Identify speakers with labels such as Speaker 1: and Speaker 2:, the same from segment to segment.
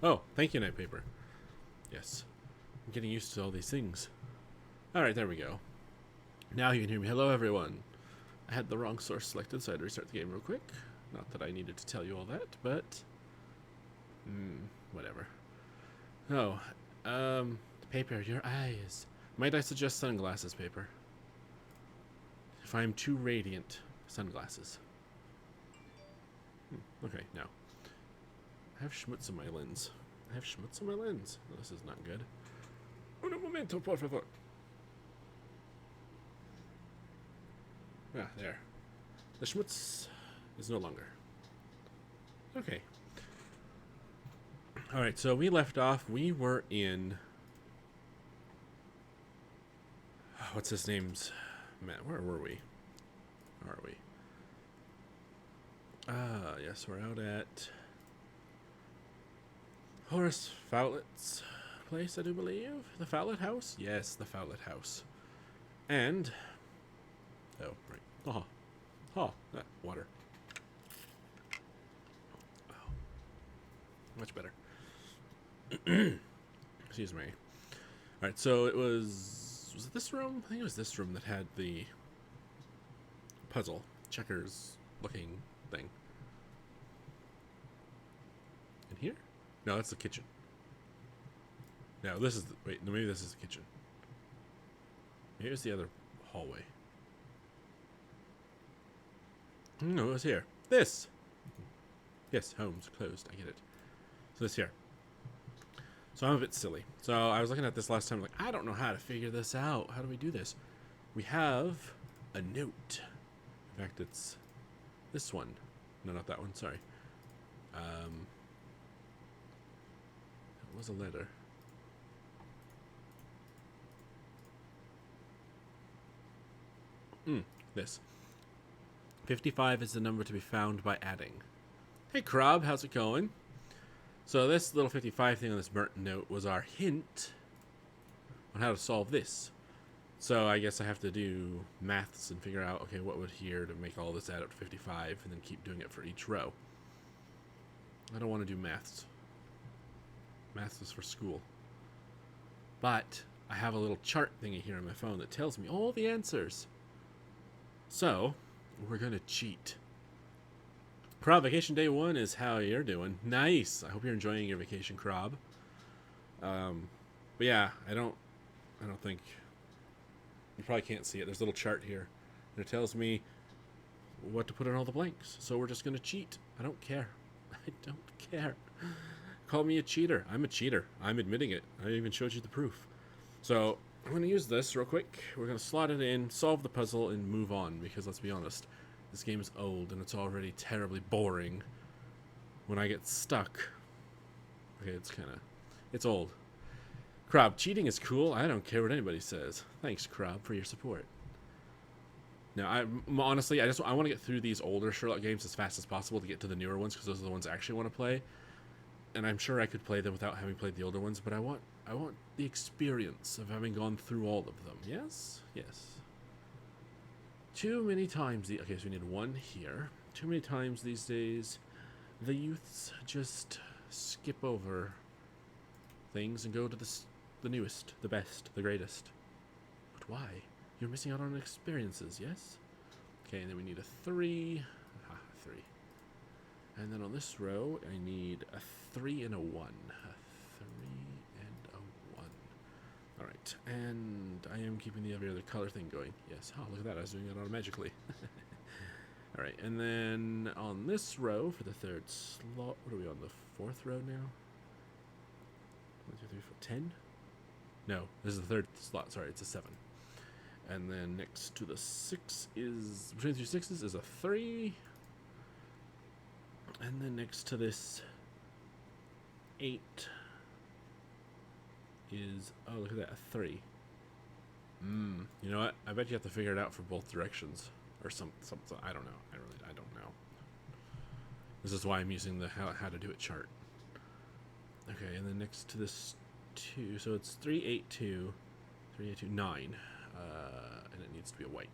Speaker 1: Oh, thank you, night paper. Yes. I'm getting used to all these things. Alright, there we go. Now you can hear me. Hello, everyone. I had the wrong source selected, so I had to restart the game real quick. Not that I needed to tell you all that, but... whatever. Oh, paper, your eyes. Might I suggest sunglasses, paper? If I'm too radiant, sunglasses. Okay, now. I have schmutz on my lens. I have schmutz on my lens. Oh, this is not good. Un momento, por favor. Ah, there. The schmutz is no longer. Okay. Alright, so we left off. We were in... What's his name's... Matt, where were we? Where are we? Yes, we're out at... Horace Fowlet's place, I do believe. The Fowlet House? Yes, the Fowlet House. And... Oh, right. Water. Oh. Much better. Excuse me. Alright, so it was it this room? I think it was this room that had the puzzle, checkers looking thing. In here? No, that's the kitchen. No, this is the, wait, no, maybe this is the kitchen. Here's the other hallway. No, it was here. This! Yes, Holmes, closed, I get it. So this here. So I'm a bit silly. So I was looking at this last time, like, I don't know how to figure this out. How do we do this? We have a note. In fact, it's this one. No, not that one, sorry. It was a letter. This. 55 is the number to be found by adding. Hey, Crob, how's it going? So this little 55 thing on this burnt note was our hint on how to solve this. So I guess I have to do maths and figure out, okay, what would here to make all this add up to 55 and then keep doing it for each row. I don't want to do maths. Maths is for school. But I have a little chart thingy here on my phone that tells me all the answers. So we're going to cheat. Crob, vacation day 1 is how you're doing. Nice. I hope you're enjoying your vacation, Crob. But yeah, I don't think you probably can't see it. There's a little chart here, and it tells me what to put in all the blanks. So we're just gonna cheat. I don't care. I don't care. Call me a cheater. I'm a cheater. I'm admitting it. I even showed you the proof. So I'm gonna use this real quick. We're gonna slot it in, solve the puzzle, and move on. Because let's be honest. This game is old, and it's already terribly boring when I get stuck. Okay, it's old. Crob, cheating is cool. I don't care what anybody says. Thanks, Crob, for your support. Now, honestly, I want to get through these older Sherlock games as fast as possible to get to the newer ones, because those are the ones I actually want to play. And I'm sure I could play them without having played the older ones, but I want the experience of having gone through all of them. Yes? Yes. Too many times okay, so we need one here. Too many times these days, the youths just skip over things and go to the newest, the best, the greatest. But why? You're missing out on experiences, yes? Okay, and then we need a 3. Aha, 3. And then on this row, I need a 3 and a 1. A 3 and a 1. Alright, and I am keeping the every other color thing going. Yes, oh, look at that, I was doing it automatically. Alright, and then on this row, for the third slot, what are we on, the 4th row now? 1, 2, 3, 4, 10? No, this is the 3rd slot, sorry, it's a 7. And then next to the 6 is, between the 2 6s is a 3. And then next to this 8 is, oh, look at that, a 3. You know what? I bet you have to figure it out for both directions. Or something. I don't know. I don't know. This is why I'm using the how to do it chart. Okay, and then next to this 2, so it's 3, 8, 2, 3, 8, 2, 9. And it needs to be a white.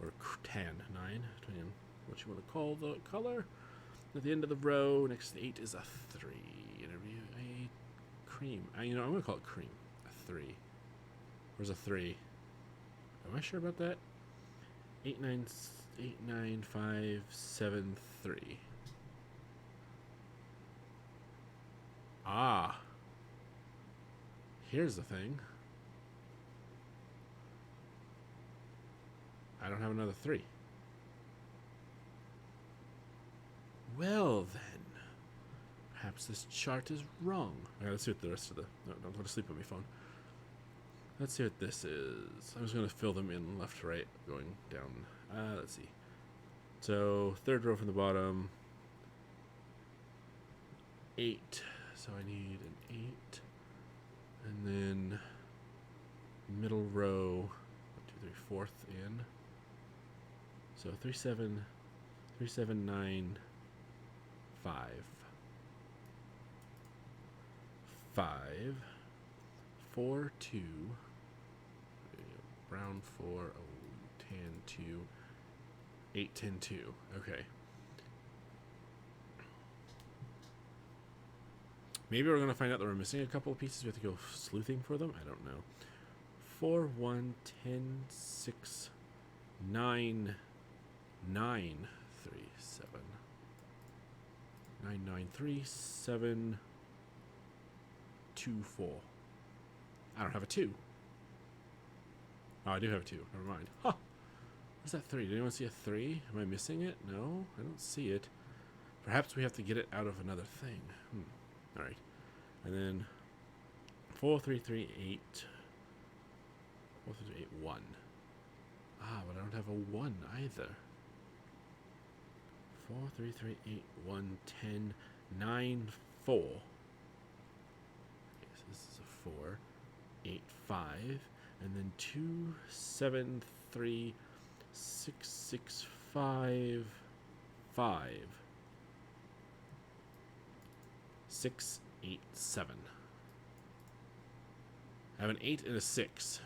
Speaker 1: Or tan, 9, depending on what you want to call the color. At the end of the row, next to the 8 is a 3. Interview cream. You know, I'm going to call it cream. A 3. Where's a 3? Am I sure about that? 898573. Ah. Here's the thing. I don't have another 3. Well then. Perhaps this chart is wrong. Okay, let's see what the rest of the... No, don't go to sleep on my phone. Let's see what this is. I'm just going to fill them in left to right, going down. Let's see. So, third row from the bottom. 8. So I need an 8. And then middle row, 1, 2, 3, fourth in. So 3, 7, 3, 7, 9, 5. 5, 4, 2, brown 4, tan 2, 8, 10, 2. Okay. Maybe we're going to find out that we're missing a couple of pieces. We have to go sleuthing for them. I don't know. 4, 1, 10, 6, 9, 9, 3, 7. 9, 9, 3, 7, 2, 4. I don't have a 2. Oh, I do have a 2. Never mind. Huh. Where's that 3? Did anyone see a 3? Am I missing it? No, I don't see it. Perhaps we have to get it out of another thing. Alright. And then 4, 3, 3, 8. 4, 3, 3, 8, 1. Ah, but I don't have a 1 either. 4, 3, 3, 8, 1, 10, 9, 4. Okay, so this is a 4. 8, 5. And then 2, 7, 3, 6, 6, 5, 5. 6, 8, 7. I have an 8 and a 6.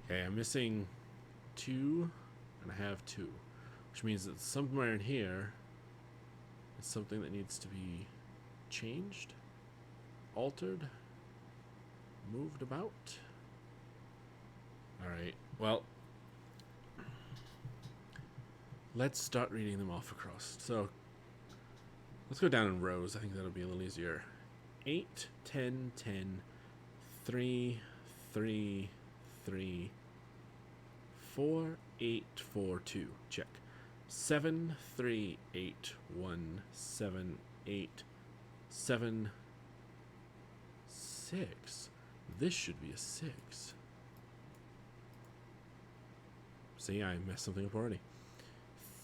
Speaker 1: Okay, I'm missing 2, and I have 2. Which means that somewhere in here is something that needs to be changed, altered, moved about. Alright, well, let's start reading them off across. So, let's go down in rows. I think that'll be a little easier. 8, 10, 10, 3, 3, 3, 4, 8, 4, 2. Check. 7, 3, 8, 1, 7, 8, 7, 6. This should be a 6. See, I messed something up already.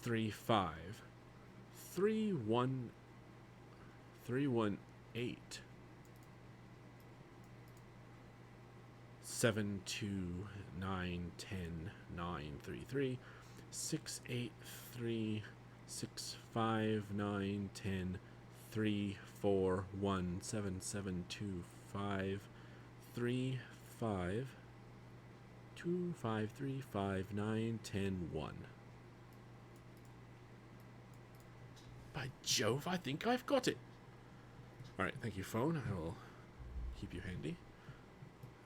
Speaker 1: 3, 5. 3, 1, 3, 1, 8. 7, 2, 9, 10, 9, 3, 3. 6, 8, 3, 6, 5, 9, 10, 3, 4, 1, 7, 7, 2, 5, 3, 5, 2, 5, 3, 5, 9, 10, 1. By Jove, I think I've got it. Alright, thank you, phone. I will keep you handy.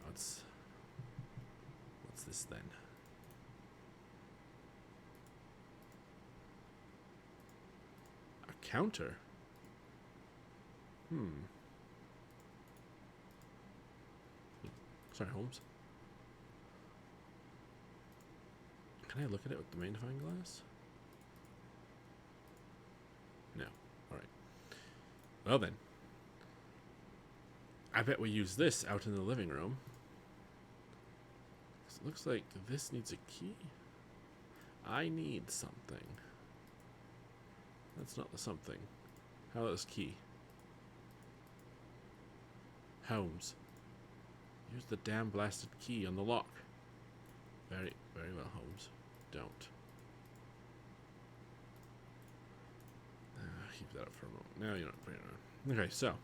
Speaker 1: What's this then? A counter? Sorry, Holmes. Can I look at it with the magnifying glass? No. Alright. Well then. I bet we use this out in the living room. It looks like this needs a key. I need something. That's not the something. How about this key? Holmes. Use the damn blasted key on the lock. Very, very well, Holmes. Don't. Keep that up for a moment. Now you're not putting it on. Okay, so.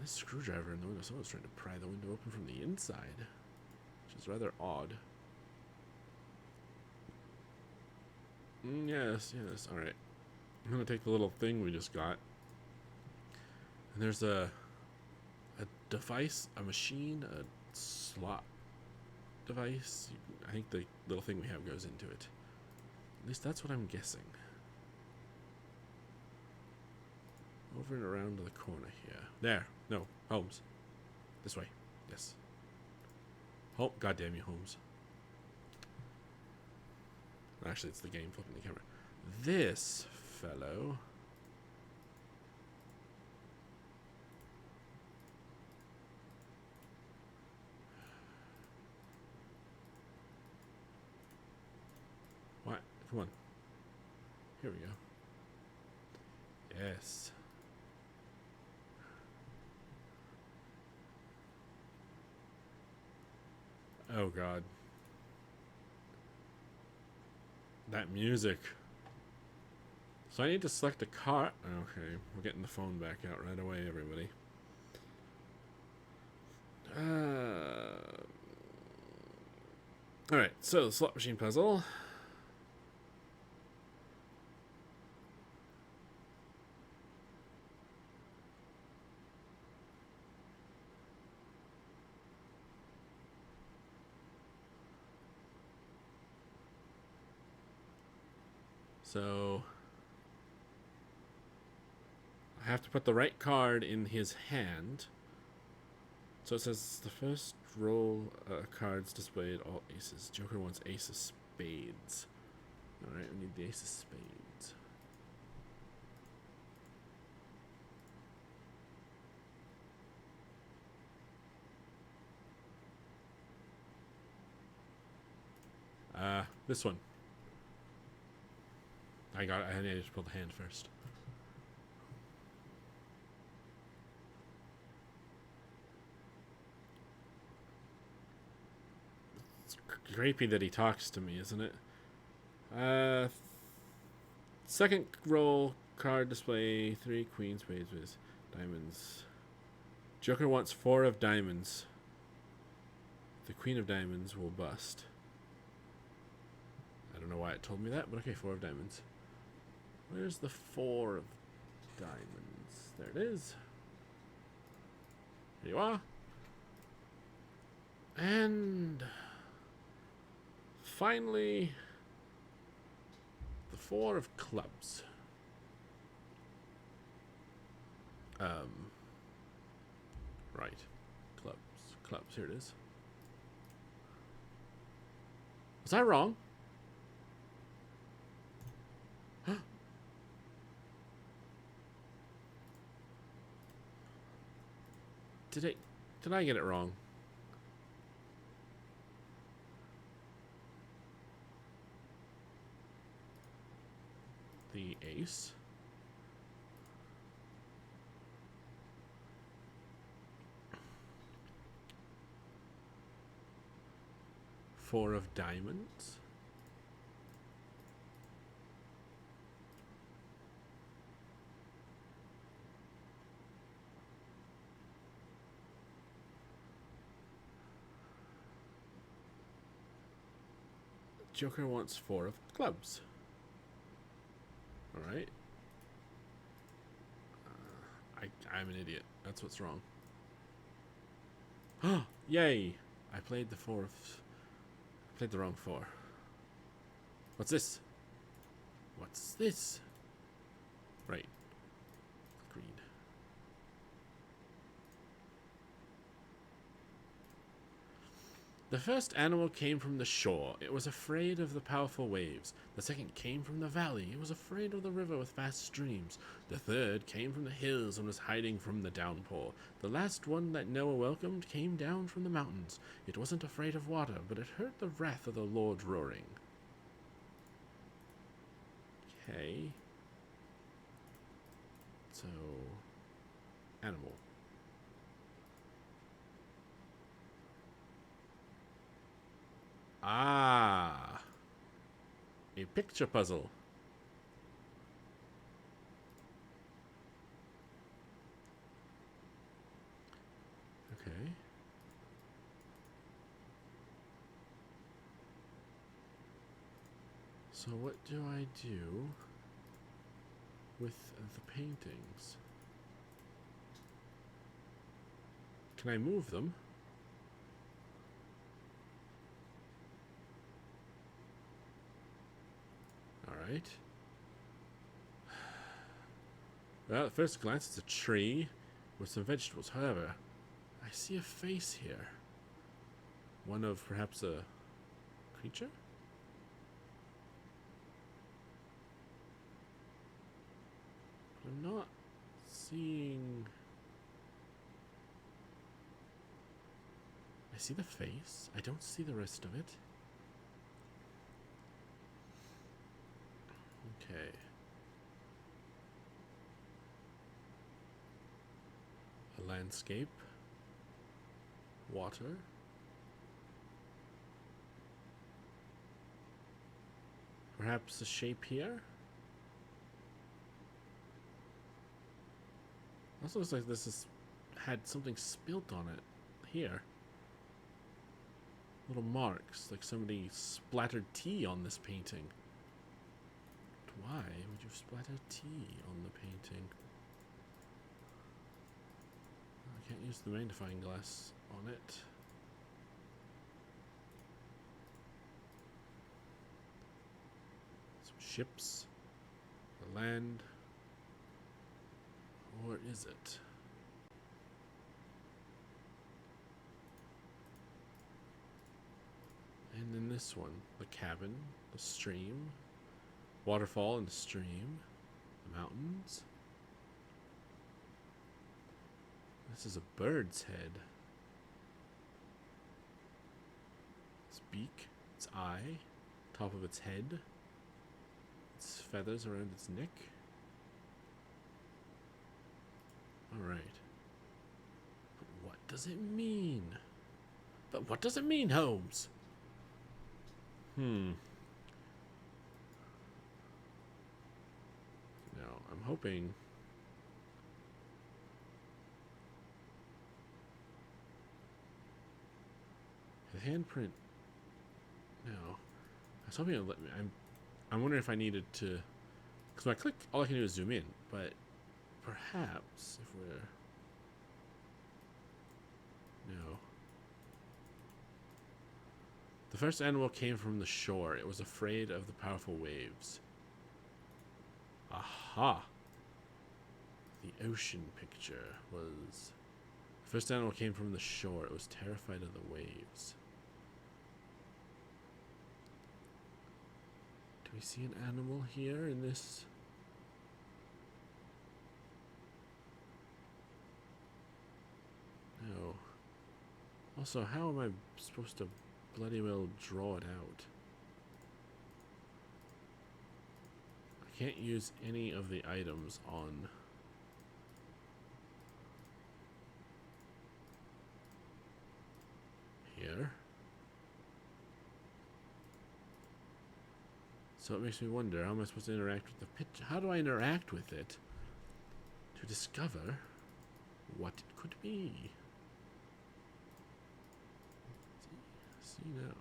Speaker 1: This screwdriver in the window. Someone's trying to pry the window open from the inside. Which is rather odd. Yes, yes. All right. I'm gonna take the little thing we just got, and there's a device, a machine, a slot device. I think the little thing we have goes into it. At least that's what I'm guessing. Over and around to the corner here. There. No, Holmes. This way. Yes. Oh, goddamn you, Holmes. Actually, it's the game flipping the camera. This fellow. What? Come on. Here we go. Yes. Oh, God. That music. So I need to select a car. Okay, we're getting the phone back out right away, everybody. Alright, so the slot machine puzzle. So I have to put the right card in his hand. So it says the first roll cards displayed all aces. Joker wants ace of spades. Alright, we need the ace of spades. This one. I needed to pull the hand first. It's creepy that he talks to me, isn't it? Second roll card display 3 queen spades with diamonds. Joker wants 4 of diamonds. The queen of diamonds will bust. I don't know why it told me that, but okay, 4 of diamonds. Where's the 4 of diamonds? There it is. Here you are. And finally, the 4 of clubs. Right. Clubs, here it is. Was I wrong? Did I get it wrong? The ace. Four of diamonds. Joker wants 4 of clubs. Alright. I'm an idiot. That's what's wrong. Oh, yay! I played the wrong 4. What's this? What's this? Right. Green. The first animal came from the shore. It was afraid of the powerful waves. The second came from the valley. It was afraid of the river with fast streams. The third came from the hills and was hiding from the downpour. The last one that Noah welcomed came down from the mountains. It wasn't afraid of water, but it heard the wrath of the Lord roaring. Okay. So, animal. Ah, a picture puzzle. Okay. So what do I do with the paintings? Can I move them? Alright. Well, at first glance, it's a tree with some vegetables. However, I see a face here. One of perhaps a creature? I'm not seeing... I see the face. I don't see the rest of it. Okay. A landscape. Water. Perhaps a shape here? Also looks like this has had something spilt on it here. Little marks, like somebody splattered tea on this painting. Why would you splatter tea on the painting? I can't use the magnifying glass on it. Some ships. The land. Or is it? And then this one, the cabin, the stream, waterfall and the stream, the mountains. This is a bird's head. Its beak, its eye, top of its head, its feathers around its neck. Alright. But what does it mean? But what does it mean, Holmes? No, I'm hoping... The handprint... No. I was hoping it would let me... I'm wondering if I needed to... Because when I click, all I can do is zoom in, but... Perhaps, if we're... No. The first animal came from the shore. It was afraid of the powerful waves. Aha! The ocean picture was... The first animal came from the shore. It was terrified of the waves. Do we see an animal here in this... No. Also, how am I supposed to bloody well draw it out? I can't use any of the items on... Here. So it makes me wonder, how am I supposed to interact with the picture? How do I interact with it to discover what it could be? See now.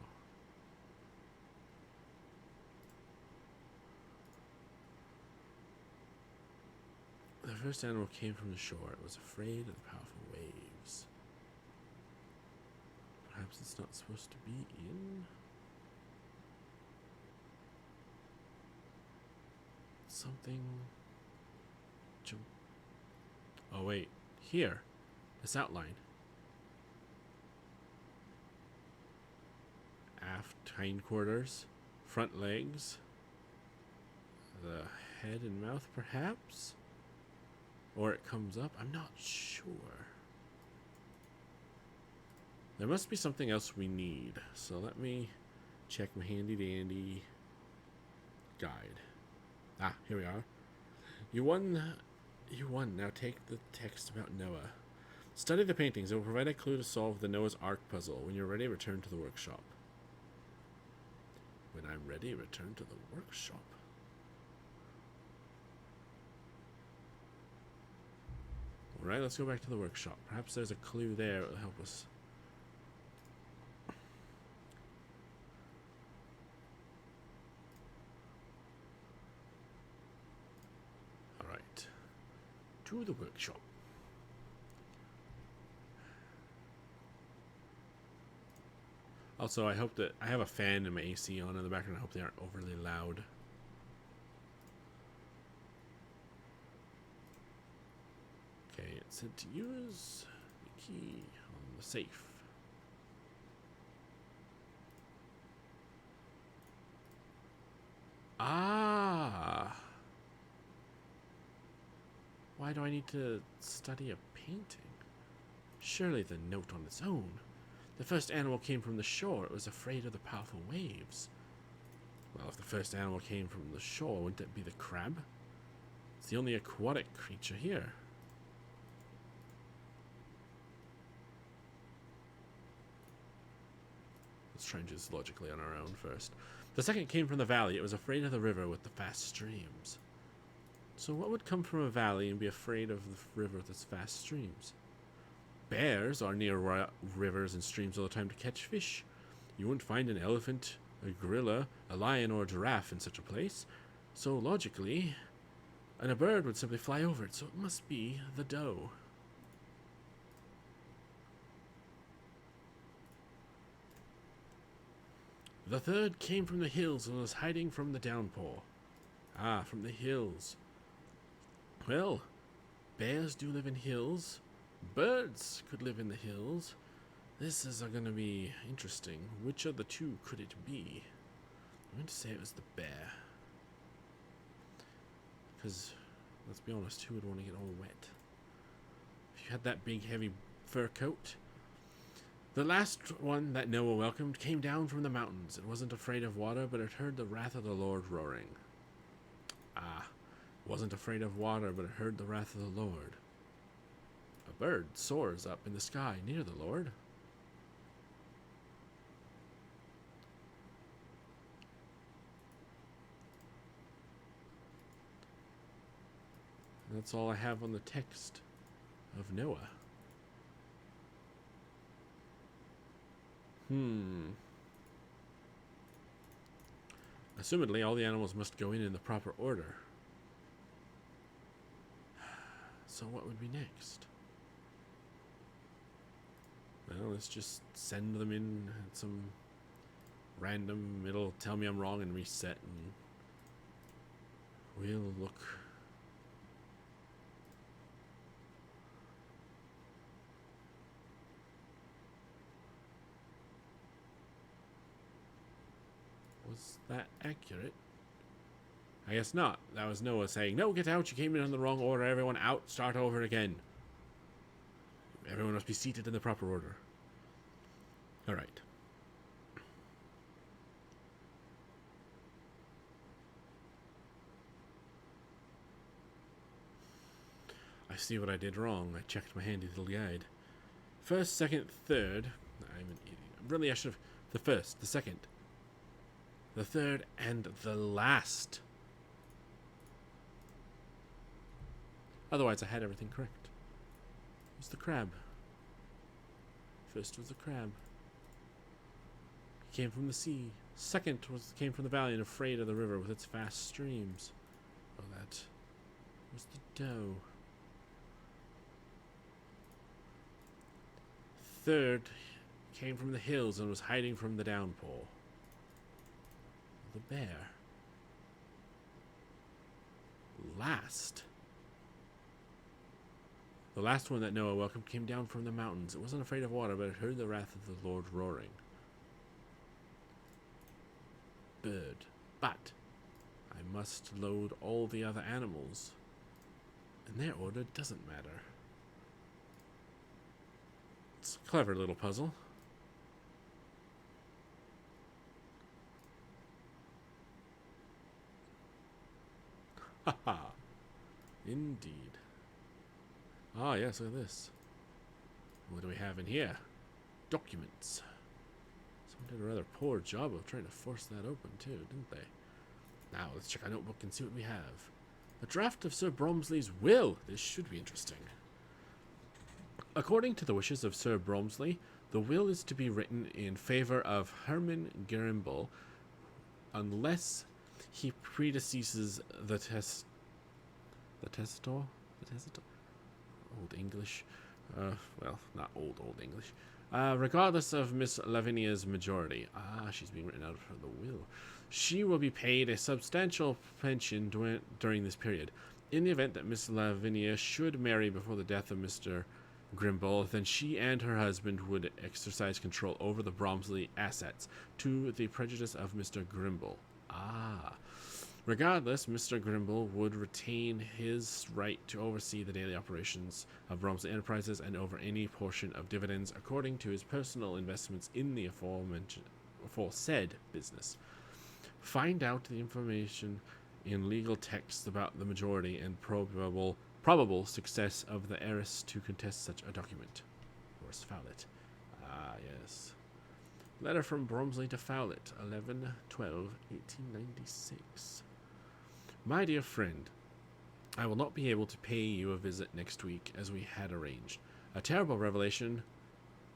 Speaker 1: The first animal came from the shore. It was afraid of the powerful waves. Perhaps it's not supposed to be in... Something... Jump... Oh wait, here. This outline. Aft hindquarters, front legs, the head and mouth perhaps? Or it comes up, I'm not sure. There must be something else we need, so let me check my handy dandy guide. Ah, here we are. You won, now take the text about Noah. Study the paintings, it will provide a clue to solve the Noah's Ark puzzle. When you're ready, return to the workshop. When I'm ready, return to the workshop. Alright, let's go back to the workshop. Perhaps there's a clue there that will help us. To the workshop. Also, I hope that I have a fan and my AC on in the background. I hope they aren't overly loud. Okay, it said to use the key on the safe. Ah! Why do I need to study a painting? Surely the note on its own. The first animal came from the shore. It was afraid of the powerful waves. Well, if the first animal came from the shore, wouldn't it be the crab? It's the only aquatic creature here. Let's try and do this logically on our own first. The second came from the valley. It was afraid of the river with the fast streams. So what would come from a valley and be afraid of the river with its fast streams? Bears are near rivers and streams all the time to catch fish. You wouldn't find an elephant, a gorilla, a lion, or a giraffe in such a place. So logically, and a bird would simply fly over it, so it must be the doe. The third came from the hills and was hiding from the downpour. Ah, from the hills. Well, bears do live in hills. Birds could live in the hills. This is going to be interesting. Which of the two could it be? I'm going to say it was the bear. Because, let's be honest, who would want to get all wet? If you had that big, heavy fur coat. The last one that Noah welcomed came down from the mountains. It wasn't afraid of water, but it heard the wrath of the Lord roaring. Ah, wasn't afraid of water, but it heard the wrath of the Lord. A bird soars up in the sky near the Lord. And that's all I have on the text of Noah. Assumedly, all the animals must go in the proper order. So what would be next? Well, let's just send them in at some random. It'll tell me I'm wrong and reset, and we'll look. Was that accurate? I guess not. That was Noah saying, "No, get out. You came in the wrong order. Everyone out. Start over again. Everyone must be seated in the proper order." All right. I see what I did wrong. I checked my handy little guide. First, second, third. I'm an idiot. Really, I should have. The first, the second, the third, and the last. Otherwise, I had everything correct. It was the crab. First was the crab. He came from the sea. Second came from the valley and afraid of the river with its fast streams. Oh, that was the doe. Third came from the hills and was hiding from the downpour. The bear. Last. The last one that Noah welcomed came down from the mountains. It wasn't afraid of water, but it heard the wrath of the Lord roaring. Bird. But I must load all the other animals. And their order doesn't matter. It's a clever little puzzle. Haha. Indeed. Ah, yes, look at this. What do we have in here? Documents. Someone did a rather poor job of trying to force that open, too, didn't they? Now, let's check our notebook and see what we have. A draft of Sir Bromsley's will. This should be interesting. According to the wishes of Sir Bromsley, the will is to be written in favor of Herman Grimble unless he predeceases the testator. Old English. Well, not old English. Regardless of Miss Lavinia's majority. She's being written out of the will. She will be paid a substantial pension during this period. In the event that Miss Lavinia should marry before the death of Mr. Grimble, then she and her husband would exercise control over the Bromsby assets, to the prejudice of Mr. Grimble. Regardless, Mr. Grimble would retain his right to oversee the daily operations of Bromsby Enterprises and over any portion of dividends according to his personal investments in the aforesaid business. Find out the information in legal texts about the majority and probable success of the heiress to contest such a document. Horace Fowlett. Yes. Letter from Bromsby to Fowlett, 11/12/1896. My dear friend, I will not be able to pay you a visit next week as we had arranged. A terrible revelation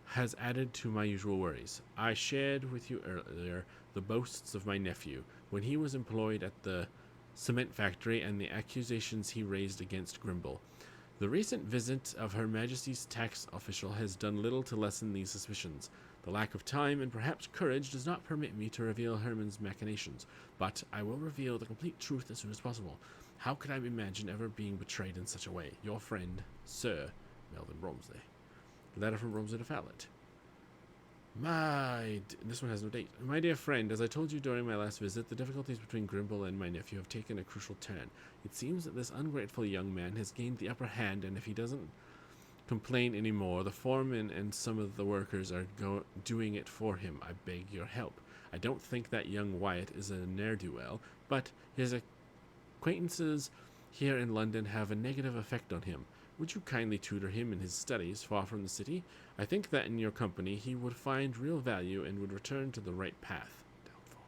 Speaker 1: has added to my usual worries. I shared with you earlier the boasts of my nephew when he was employed at the cement factory and the accusations he raised against Grimble. The recent visit of Her Majesty's tax official has done little to lessen these suspicions. The lack of time and perhaps courage does not permit me to reveal Herman's machinations, but I will reveal the complete truth as soon as possible. How could I imagine ever being betrayed in such a way? Your friend, Sir Melvyn Bromsby. Letter from Bromsby to Fowlett. This one has no date. My dear friend, as I told you during my last visit, the difficulties between Grimble and my nephew have taken a crucial turn. It seems that this ungrateful young man has gained the upper hand, and if he doesn't complain anymore, the foreman and some of the workers are doing it for him. I beg your help. I don't think that young Wyatt is a ne'er-do-well, but his acquaintances here in London have a negative effect on him. Would you kindly tutor him in his studies far from the city? I think that in your company he would find real value and would return to the right path. Doubtful.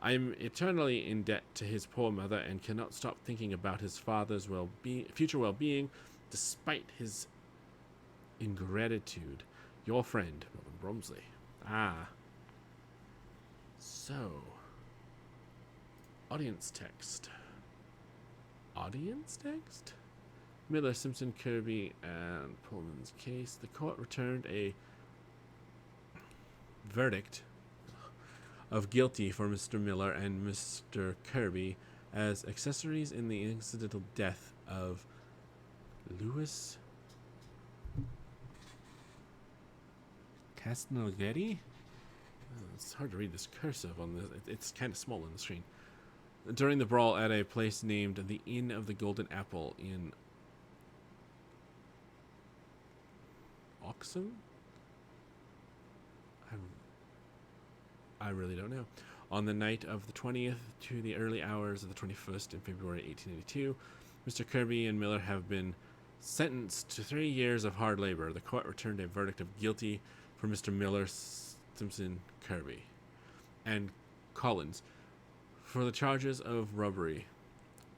Speaker 1: I am eternally in debt to his poor mother and cannot stop thinking about his father's future well-being, despite his ingratitude. Your friend, Melvyn Bromsby. So, audience text. Miller, Simpson, Kirby, and Pullman's case. The court returned a verdict of guilty for Mr. Miller and Mr. Kirby as accessories in the accidental death of Louis Castelnuovo. It's hard to read this cursive on this. It's kind of small on the screen. During the brawl at a place named the Inn of the Golden Apple in Oxon? I really don't know. On the night of the 20th to the early hours of the 21st in February 1882, Mr. Kirby and Miller have been sentenced to 3 years of hard labor. The court returned a verdict of guilty for Mr. Miller, Simpson, Kirby, and Collins for the charges of robbery.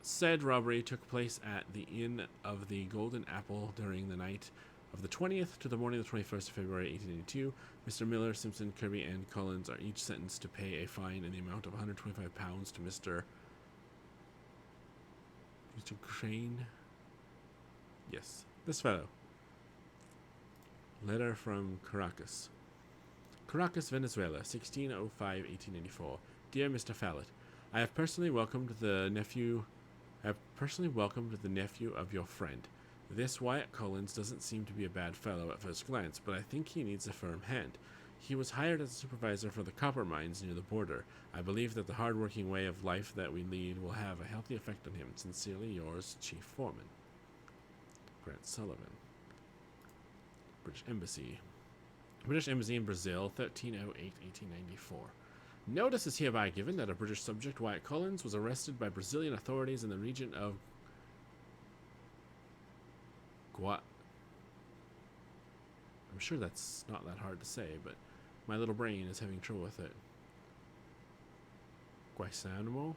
Speaker 1: Said robbery took place at the Inn of the Golden Apple during the night of the 20th to the morning of the 21st of February 1882. Mr. Miller, Simpson, Kirby, and Collins are each sentenced to pay a fine in the amount of £125 to Mr. Crane. Yes, this fellow. Letter from Caracas. Caracas, Venezuela, 1605-1894. Dear Mr. Fowlett, I have personally welcomed the nephew of your friend. This Wyatt Collins doesn't seem to be a bad fellow at first glance, but I think he needs a firm hand. He was hired as a supervisor for the copper mines near the border. I believe that the hard-working way of life that we lead will have a healthy effect on him. Sincerely yours, Chief Foreman. Grant Sullivan. British Embassy in Brazil, 1308-1894. Notice is hereby given that a British subject, Wyatt Collins, was arrested by Brazilian authorities in the region of I'm sure that's not that hard to say, but my little brain is having trouble with it. Guaisanamo?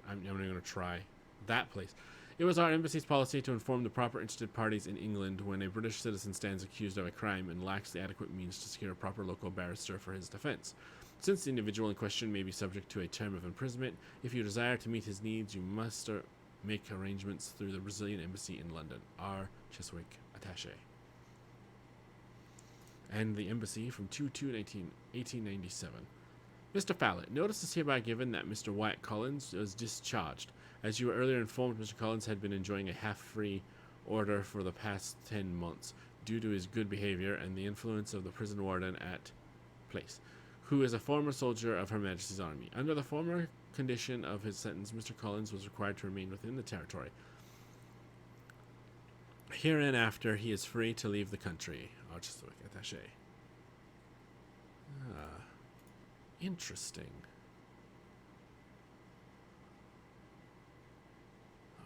Speaker 1: I'm going to try that place. It was our embassy's policy to inform the proper interested parties in England when a British citizen stands accused of a crime and lacks the adequate means to secure a proper local barrister for his defense. Since the individual in question may be subject to a term of imprisonment, if you desire to meet his needs, you must make arrangements through the Brazilian embassy in London. R. Chiswick, attaché. And the embassy from 2/2/1897. Mr. Fallett, notice is hereby given that Mr. Wyatt Collins was discharged. As you were earlier informed, Mr. Collins had been enjoying a half-free order for the past 10 months due to his good behavior and the influence of the prison warden at place, who is a former soldier of Her Majesty's Army. Under the former condition of his sentence, Mr. Collins was required to remain within the territory. Hereinafter, he is free to leave the country. Architect attaché. Interesting.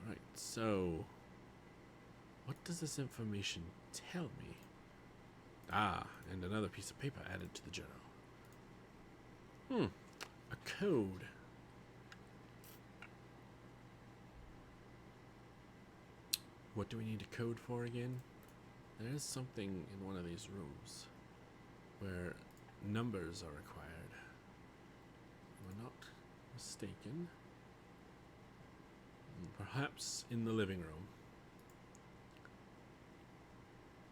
Speaker 1: Alright, so what does this information tell me? And another piece of paper added to the journal. A code. What do we need a code for again? There is something in one of these rooms where numbers are required. Am I not mistaken? Perhaps in the living room.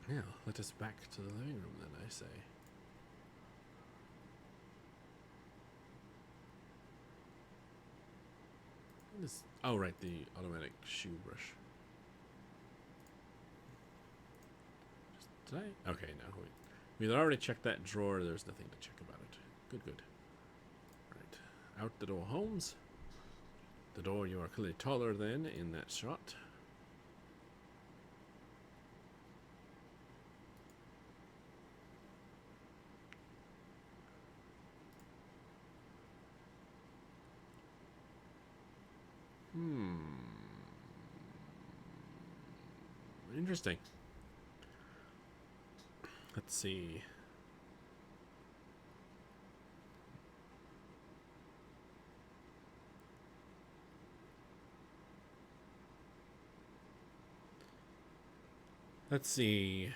Speaker 1: Yeah, let us back to the living room then, I say. Oh, right, the automatic shoe brush. Did I? Okay, no. We'd already checked that drawer. There's nothing to check about it. Good. Right. Out the door, Holmes. The door, you are clearly taller than in that shot. Interesting. Let's see. Let's see.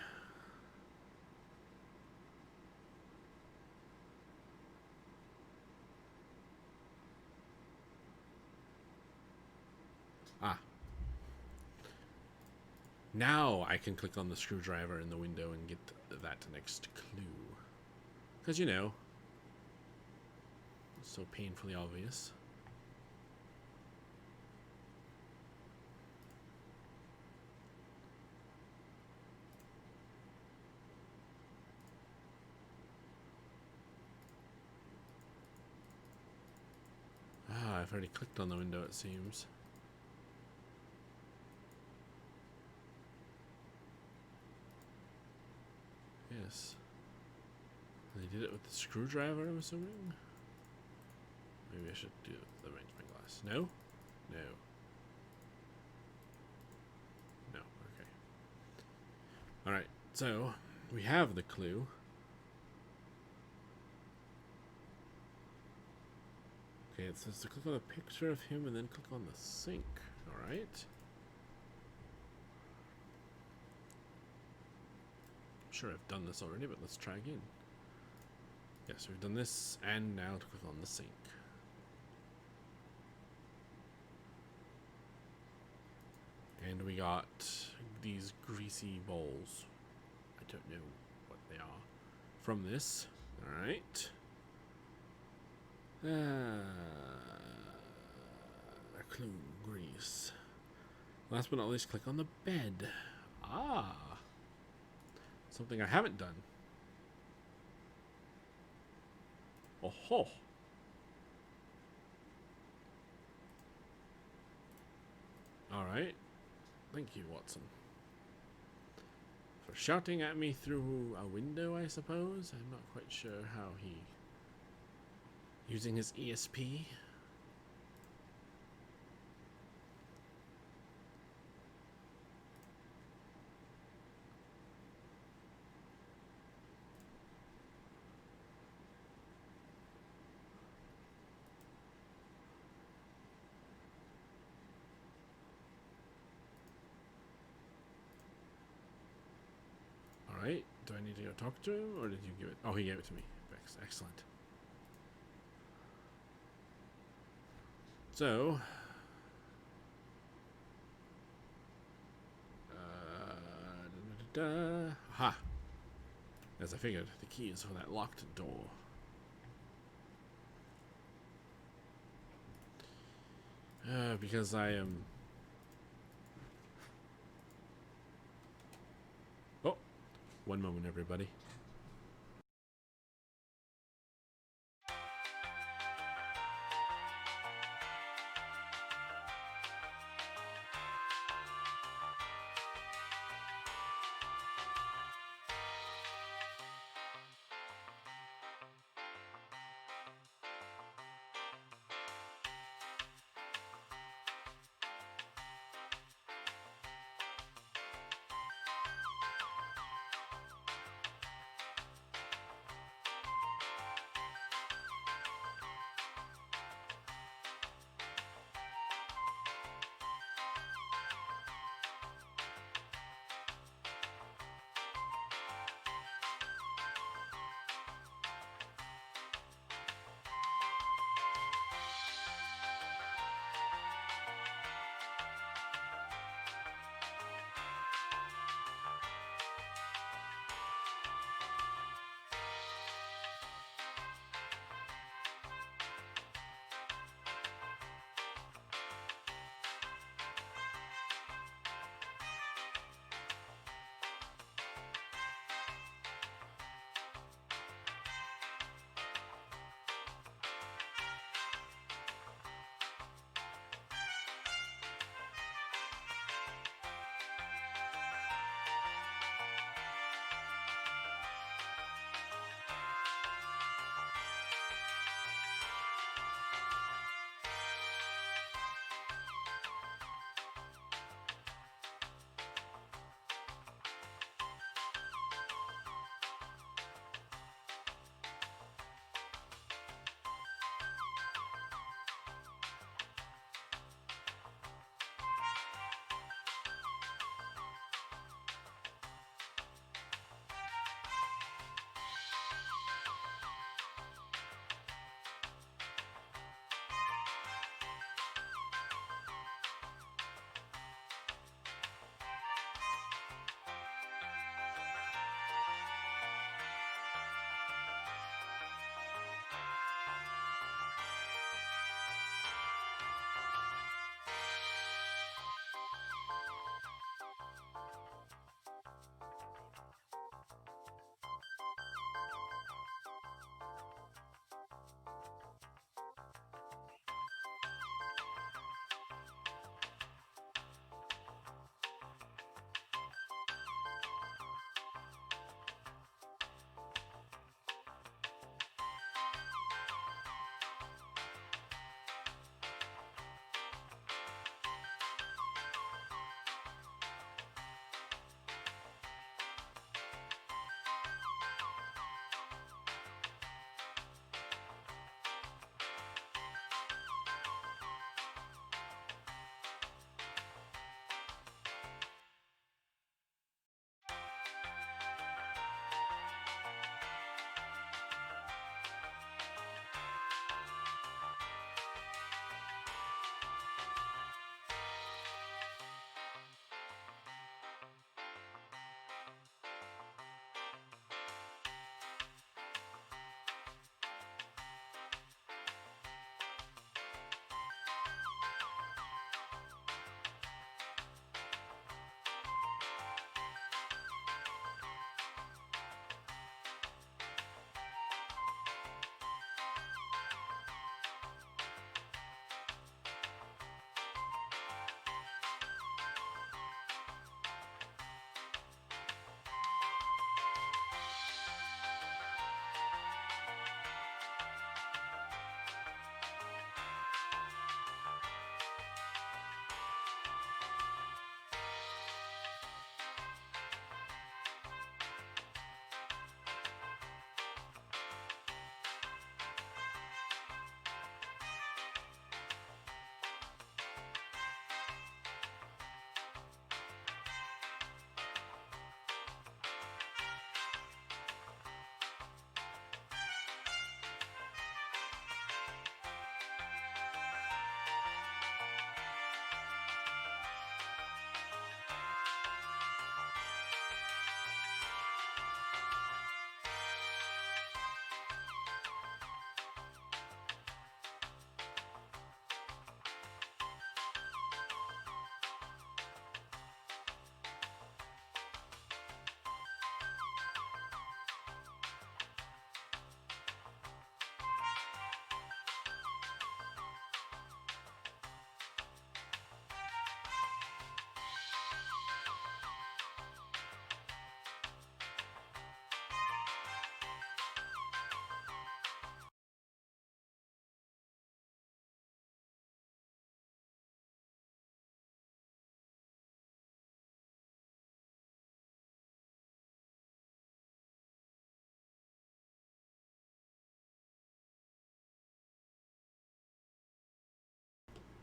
Speaker 1: Now I can click on the screwdriver in the window and get that next clue. Because, you know, it's so painfully obvious. I've already clicked on the window, it seems. Yes. They did it with the screwdriver, I'm assuming? Maybe I should do it with the magnifying glass. No? No. No, okay. Alright, so we have the clue. Okay, it says to click on a picture of him and then click on the sink. Alright. Sure, I've done this already, but let's try again. Yes, we've done this, and now to click on the sink. And we got these greasy balls. I don't know what they are from this. Alright. Clue, grease. Last but not least, click on the bed. Something I haven't done. Oh ho! Alright. Thank you, Watson. For shouting at me through a window, I suppose? I'm not quite sure how he... Using his ESP? Alright, do I need to go talk to him, or did you give it? Oh, he gave it to me. Excellent. So, Da-da-da. Aha. As I figured, the key is for that locked door. Because I am... Oh, one moment, everybody.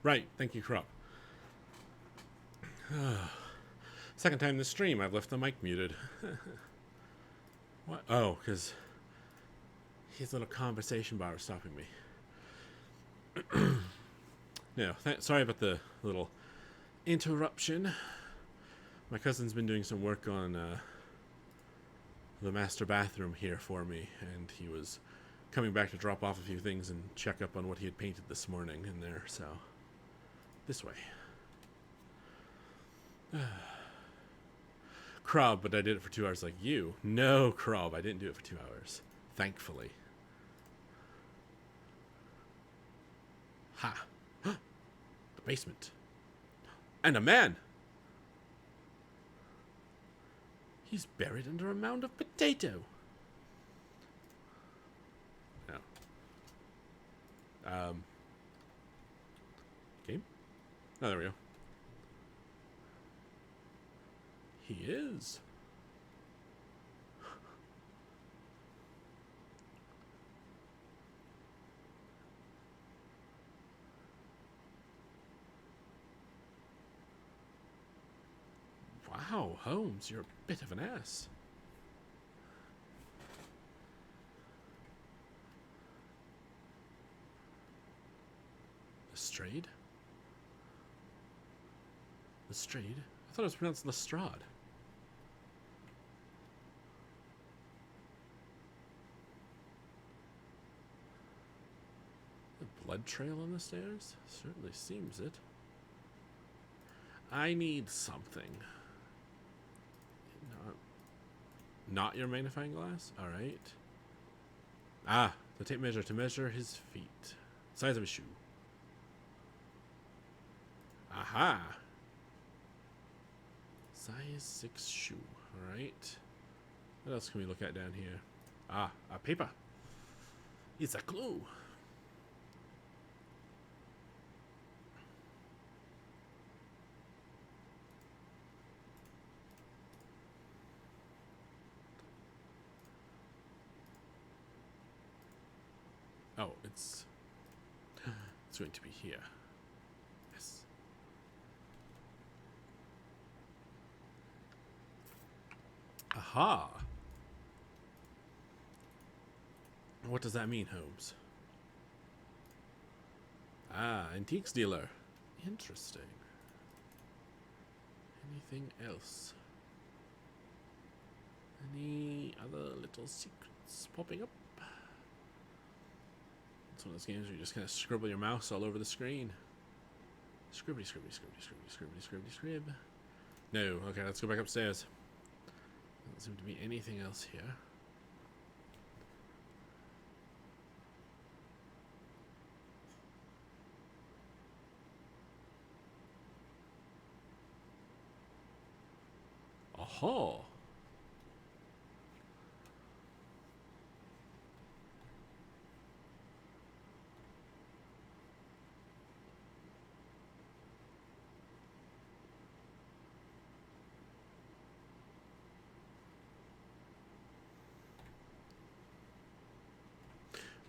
Speaker 1: Right, thank you, Crop. Second time this stream, I've left the mic muted. What? Oh, because his little conversation bar is stopping me. No, sorry about the little interruption. My cousin's been doing some work on the master bathroom here for me, and he was coming back to drop off a few things and check up on what he had painted this morning in there, so this way. Crob, but I did it for 2 hours like you. No, Crob, I didn't do it for 2 hours. Thankfully. Ha! The basement. And a man! He's buried under a mound of potato. No. Game? Oh, there we go. He is. Wow, Holmes, you're a bit of an ass. Lestrade? Lestrade? I thought it was pronounced Lestrade. The blood trail on the stairs? Certainly seems it. I need something. Not your magnifying glass? Alright. Ah, the tape measure to measure his feet. Size of a shoe. Aha! Size 6 shoe. Alright. What else can we look at down here? Ah, a paper. It's a clue. Oh, it's going to be here. Yes. Aha! What does that mean, Holmes? Ah, antiques dealer. Interesting. Anything else? Any other little secrets popping up? It's one of those games where you just kind of scribble your mouse all over the screen. Scribbly, scribbly, scribbly, scribbly, scribbly, scribbly, scrib. No. Okay, let's go back upstairs. Doesn't seem to be anything else here. Aha!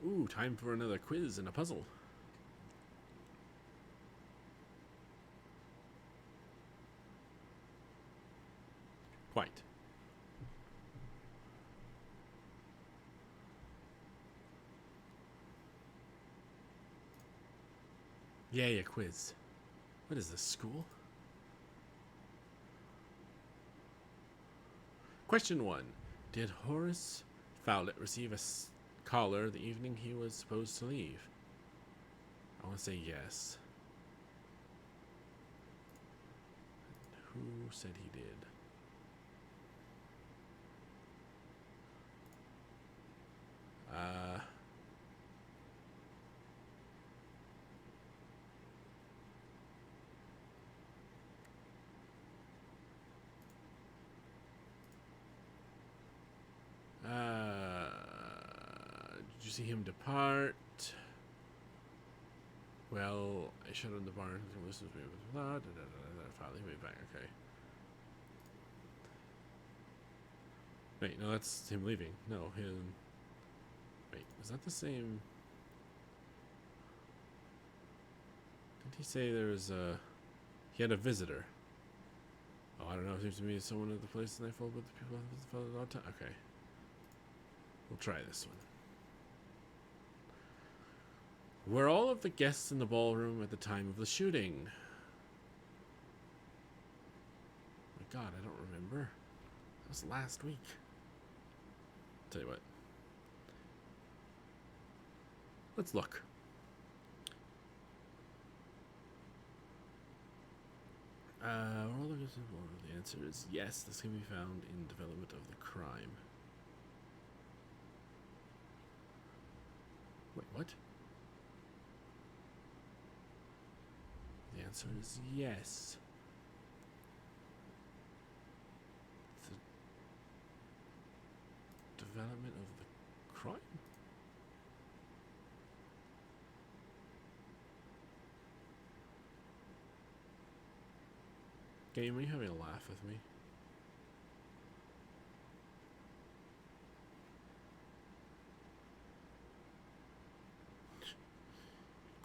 Speaker 1: Ooh, time for another quiz and a puzzle. Quite. Yay, a quiz. What is this, school? Question 1. Did Horace Fowlett receive a caller the evening he was supposed to leave? I want to say yes. Who said he did? Did you see him depart? Well, I shut on the barn. Listen to me. Finally, way back. Okay. Wait, no, that's him leaving. No, him. Wait, is that the same? Did he say there was a... He had a visitor. Oh, I don't know. It seems to me someone at the place and I followed with the people who followed all the time. Okay. We'll try this one. Were all of the guests in the ballroom at the time of the shooting? My God, I don't remember. That was last week. Tell you what. Let's look. The answer is yes. This can be found in development of the crime. Wait, what? The answer is yes. The development of the crime? Game, are you having a laugh with me?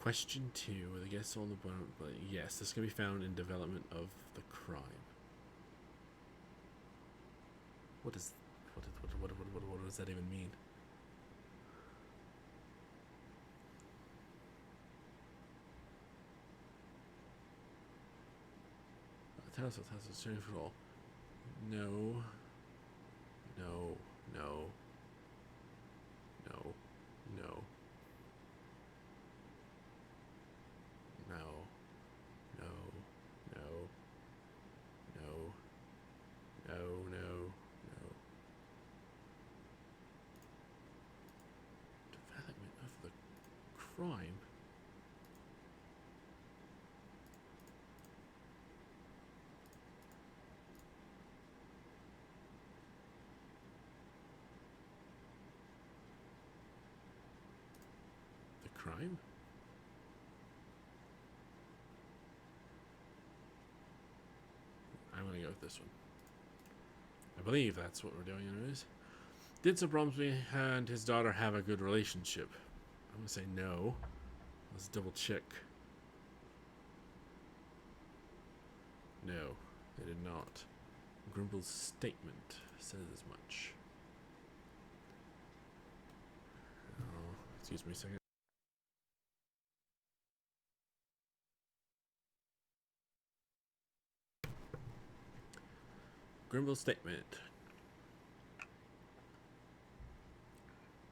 Speaker 1: Question 2. I guess on the bottom, but yes, this can be found in development of the crime. What does that even mean? Tell us for all. No. No. No. No. No. No. No. No. No. No. No. No. Development of the crime. Crime? I'm gonna go with this one. I believe that's what we're doing anyways. Did Sir Bromsby and his daughter have a good relationship? I'm gonna say no. Let's double check. No, they did not. Grimble's statement says as much. Oh, excuse me a second. Grimble's statement.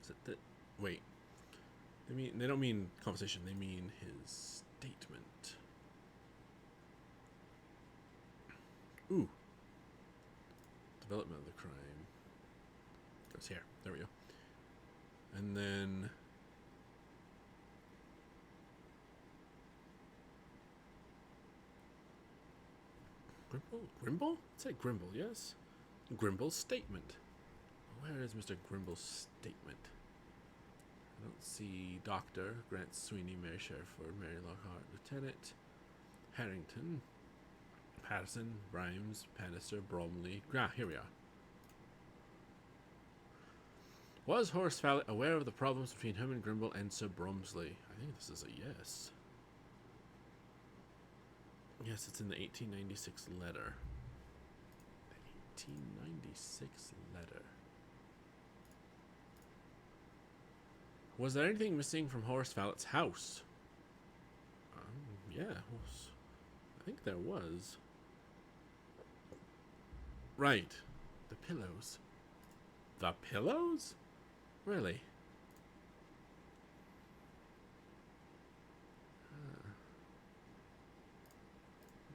Speaker 1: Is it that? Wait. They don't mean conversation. They mean his statement. Ooh. Development of the crime. Goes here. There we go. And then Grimble? It said Grimble, yes. Grimble's statement. Where is Mr. Grimble's statement? I don't see Doctor, Grant Sweeney, Mary Sherford, Mary Lockhart, Lieutenant, Harrington, Patterson, Grimes, Bannister, Bromley. Here we are. Was Horace Fallett aware of the problems between him and Grimble and Sir Bromsley? I think this is a yes. Yes, it's in the 1896 letter. The 1896 letter. Was there anything missing from Horace Fallett's house? Yeah, I think there was. Right. The pillows. The pillows? Really?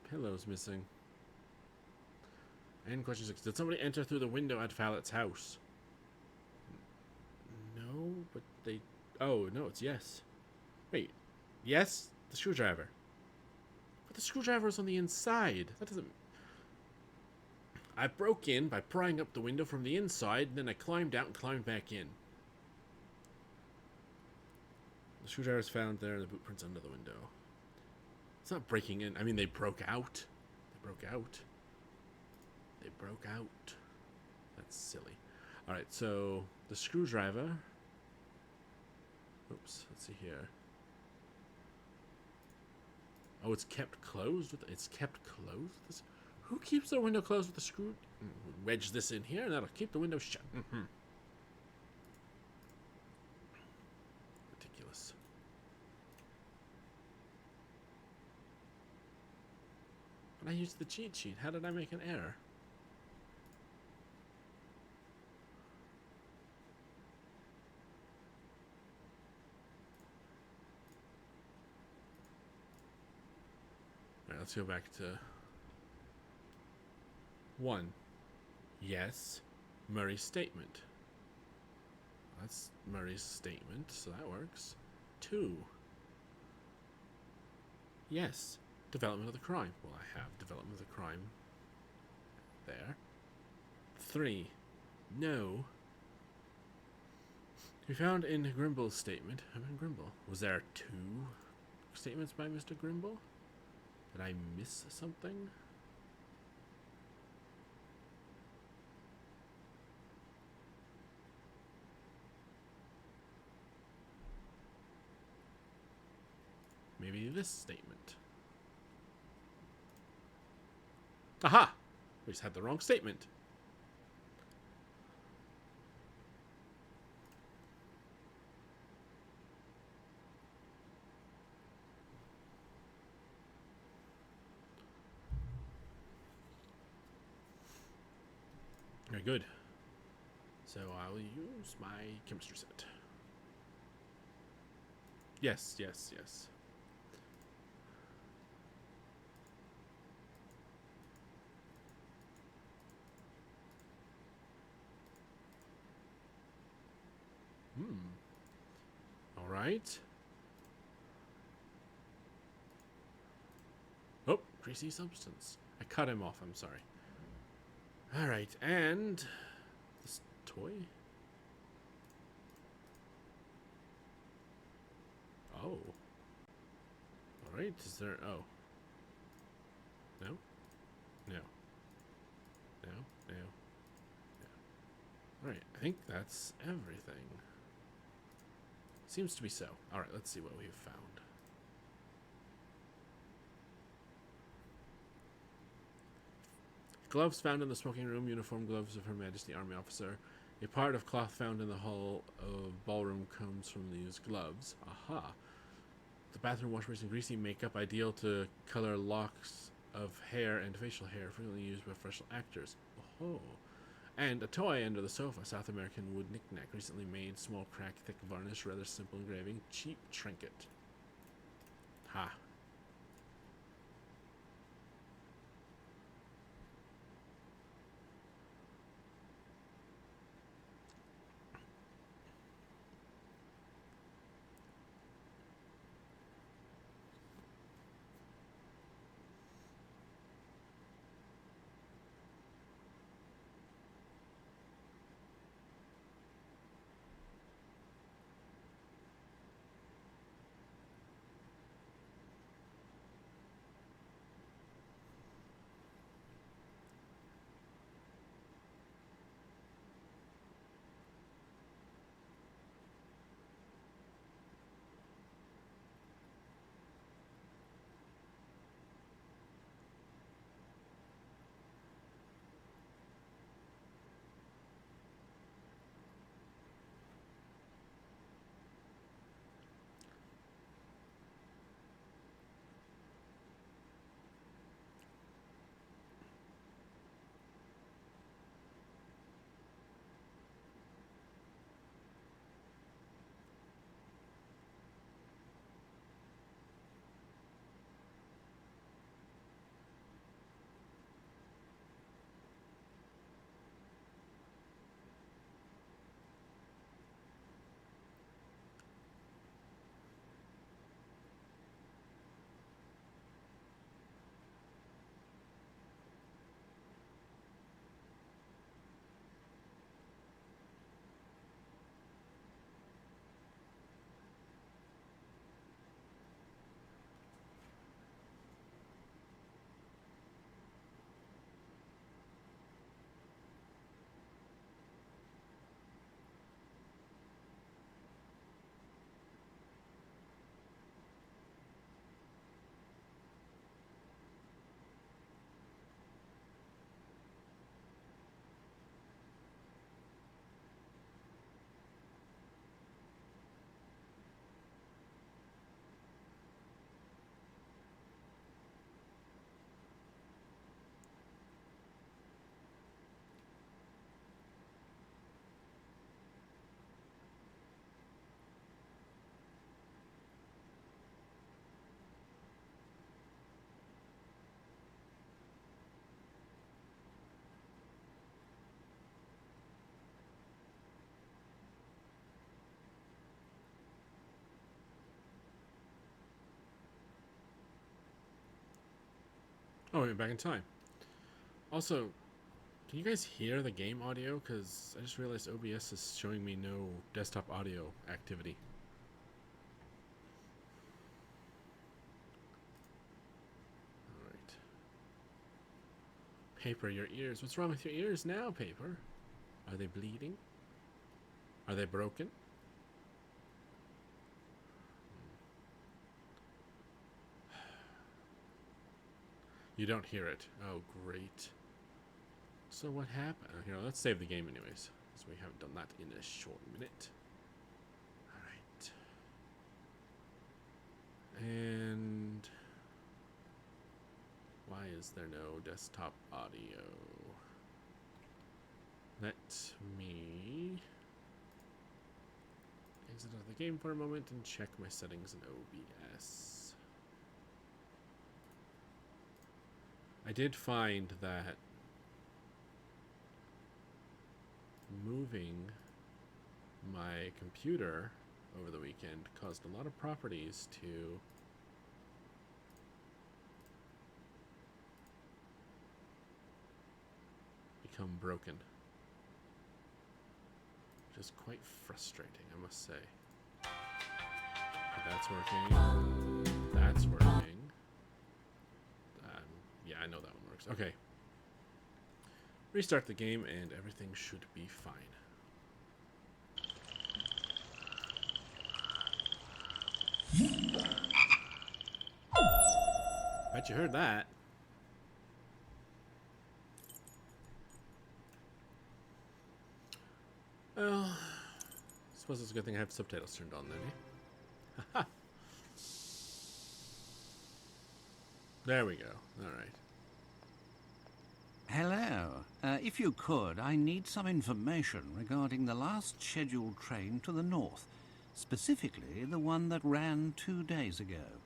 Speaker 1: Pillows missing. And question 6. Did somebody enter through the window at Fallett's house? No, but they... Oh, no, it's yes. Wait. Yes? The screwdriver. But the screwdriver is on the inside. That doesn't... I broke in by prying up the window from the inside, and then I climbed out and climbed back in. The screwdriver is found there, and the boot print's under the window. It's not breaking in. I mean, they broke out. They broke out. They broke out. That's silly. Alright, so the screwdriver. Oops, let's see here. Oh, it's kept closed with. It's kept closed with this. Who keeps their window closed with a screw? Wedge this in here, and that'll keep the window shut. Ridiculous. When I used the cheat sheet, how did I make an error? Alright, let's go back to 1. Yes, Murray's statement. That's Murray's statement, so that works. 2. Yes, development of the crime. Well, I have development of the crime there. 3. No. We found in Grimble's statement. Grimble. Was there 2 statements by Mr. Grimble? Did I miss something? Maybe this statement. Aha! We just had the wrong statement. Very good. So I'll use my chemistry set. Yes, yes, yes. All right. Oh, greasy substance. I cut him off, I'm sorry. All right, and this toy? Oh. All right, is there... Oh. No? No. No? No. No. All right, I think that's everything. Seems to be so. All right, let's see what we've found. Gloves found in the smoking room, uniform gloves of Her Majesty Army Officer. A part of cloth found in the hall of ballroom comes from these gloves. Aha. The bathroom wash basin greasy makeup ideal to color locks of hair and facial hair frequently used by professional actors. Oh. And a toy under the sofa, South American wood knick-knack, recently made, small crack, thick varnish, rather simple engraving, cheap trinket. Ha. Oh, we went back in time. Also, can you guys hear the game audio? Because I just realized OBS is showing me no desktop audio activity. Alright. Paper, your ears. What's wrong with your ears now, Paper? Are they bleeding? Are they broken? You don't hear it. Oh, great. So what happened? Here, let's save the game anyways, because we haven't done that in a short minute. Alright. And why is there no desktop audio? Let me exit out of the game for a moment and check my settings in OBS. I did find that moving my computer over the weekend caused a lot of properties to become broken, which is quite frustrating, I must say. Okay, that's working. That's working. Yeah, I know that one works. Okay. Restart the game and everything should be fine. Bet you heard that. Well, I suppose it's a good thing I have subtitles turned on then, eh? Haha. There we go. Alright.
Speaker 2: Hello. If you could, I need some information regarding the last scheduled train to the north, specifically the one that ran 2 days ago.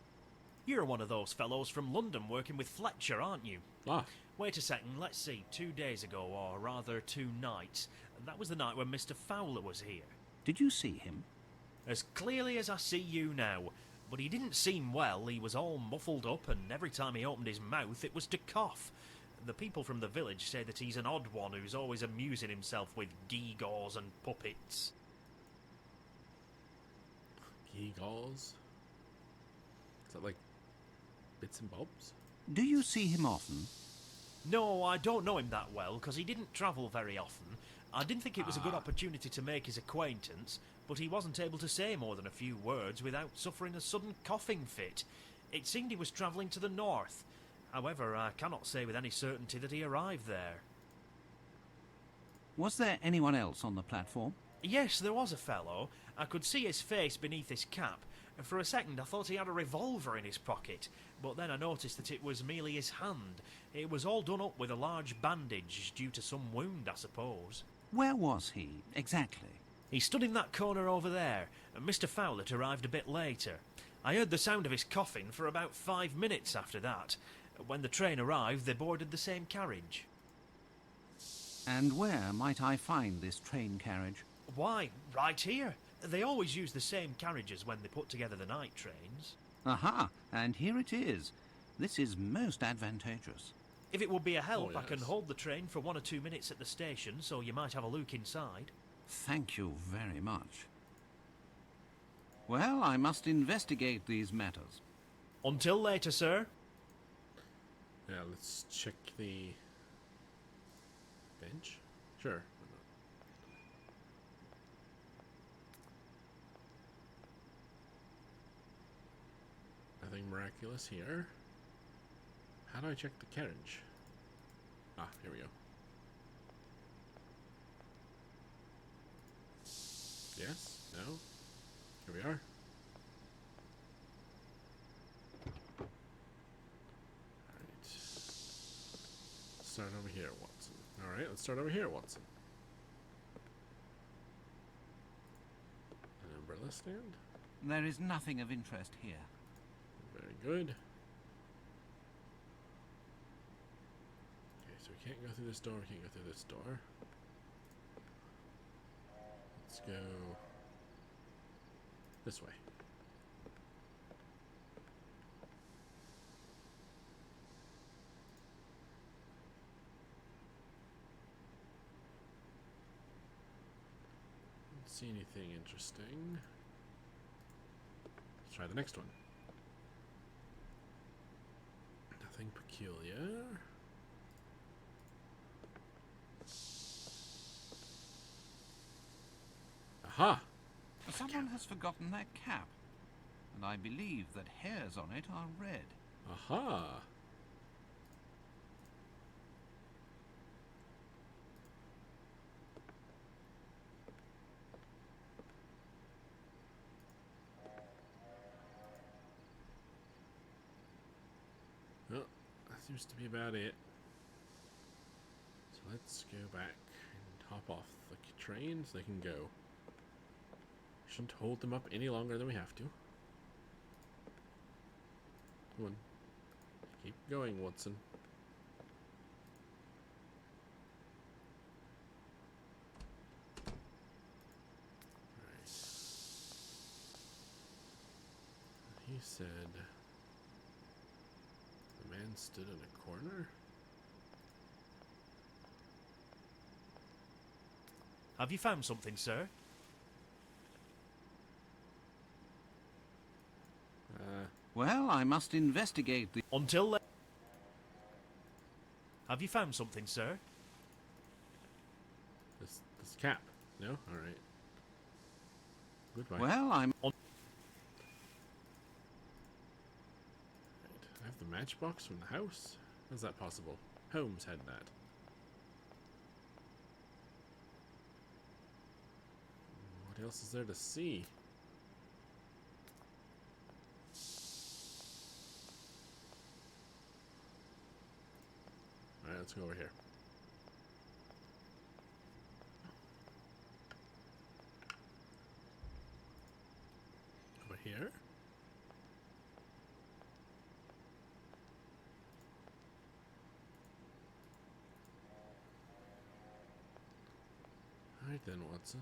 Speaker 3: You're one of those fellows from London working with Fletcher, aren't you?
Speaker 1: Ah.
Speaker 3: Wait a second, let's see, 2 days ago, or rather 2 nights. That was the night when Mr. Fowler was here.
Speaker 2: Did you see him?
Speaker 3: As clearly as I see you now. But he didn't seem well, he was all muffled up, and every time he opened his mouth it was to cough. The people from the village say that he's an odd one who's always amusing himself with gewgaws and puppets.
Speaker 1: Gewgaws? Is that like bits and bobs?
Speaker 2: Do you see him often?
Speaker 3: No, I don't know him that well, because he didn't travel very often. I didn't think it was a good opportunity to make his acquaintance, but he wasn't able to say more than a few words without suffering a sudden coughing fit. It seemed he was travelling to the north. However, I cannot say with any certainty that he arrived there.
Speaker 2: Was there anyone else on the platform?
Speaker 3: Yes, there was a fellow. I could see his face beneath his cap, and for a second I thought he had a revolver in his pocket, but then I noticed that it was merely his hand. It was all done up with a large bandage due to some wound, I suppose.
Speaker 2: Where was he, exactly?
Speaker 3: He stood in that corner over there, and Mr. Fowler arrived a bit later. I heard the sound of his coughing for about 5 minutes after that. When the train arrived, they boarded the same carriage.
Speaker 2: And where might I find this train carriage?
Speaker 3: Why, right here. They always use the same carriages when they put together the night trains.
Speaker 2: Aha, and here it is. This is most advantageous.
Speaker 3: If it would be a help,
Speaker 1: Oh,
Speaker 3: I can
Speaker 1: yes.
Speaker 3: hold the train for 1 or 2 minutes at the station, so you might have a look inside.
Speaker 2: Thank you very much. Well, I must investigate these matters.
Speaker 3: Until later, sir.
Speaker 1: Yeah, let's check the bench. Sure. Why not? Nothing miraculous here. How do I check the carriage? Ah, here we go. Yes? No? Here we are. Alright. Start over here, Watson. Alright, let's start over here, Watson. An umbrella stand?
Speaker 2: There is nothing of interest here.
Speaker 1: Very good. Okay, so we can't go through this door, we can't go through this door. Let's go this way. see anything interesting. Let's try the next one. Nothing peculiar. Aha!
Speaker 2: Someone has forgotten their cap, and I believe that hairs on it are red.
Speaker 1: Aha! Well, that seems to be about it. So let's go back and hop off the train so they can go. Shouldn't hold them up any longer than we have to. Come on. Keep going, Watson. Alright. He said the man stood in a corner.
Speaker 3: Have you found something, sir?
Speaker 2: Well, I must investigate the...
Speaker 3: Until then... Have you found something, sir?
Speaker 1: This cap. No? Alright. Goodbye.
Speaker 2: Well, I'm...
Speaker 1: Right. I have the matchbox from the house? How's that possible? Holmes had that. What else is there to see? Alright, let's go over here. Over here? Alright then, Watson.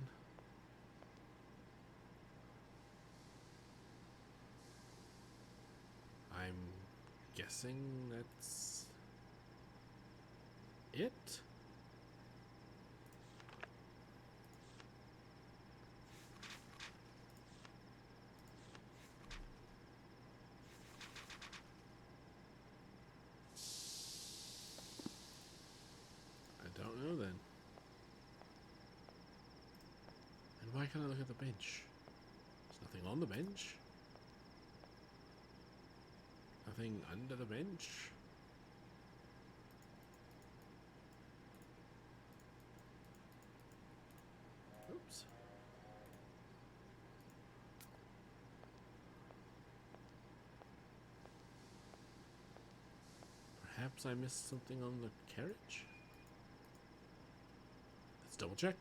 Speaker 1: I'm guessing that's it? I don't know then. And why can't I look at the bench? There's nothing on the bench. Nothing under the bench. Oops. Perhaps I missed something on the carriage? Let's double check.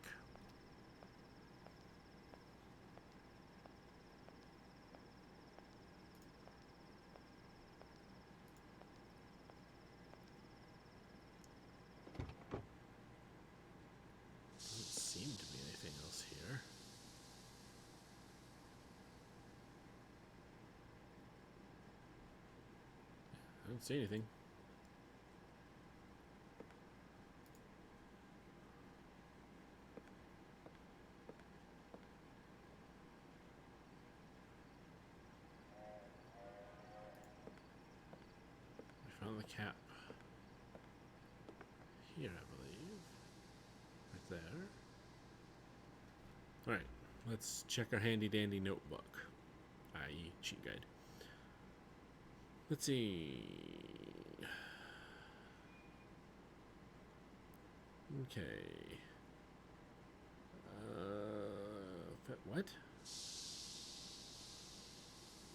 Speaker 1: Doesn't seem to be anything else here. I don't see anything. We found the cap. Here, I believe. Right there. Alright, let's check our handy dandy notebook, i.e. cheat guide. Let's see. Okay. What?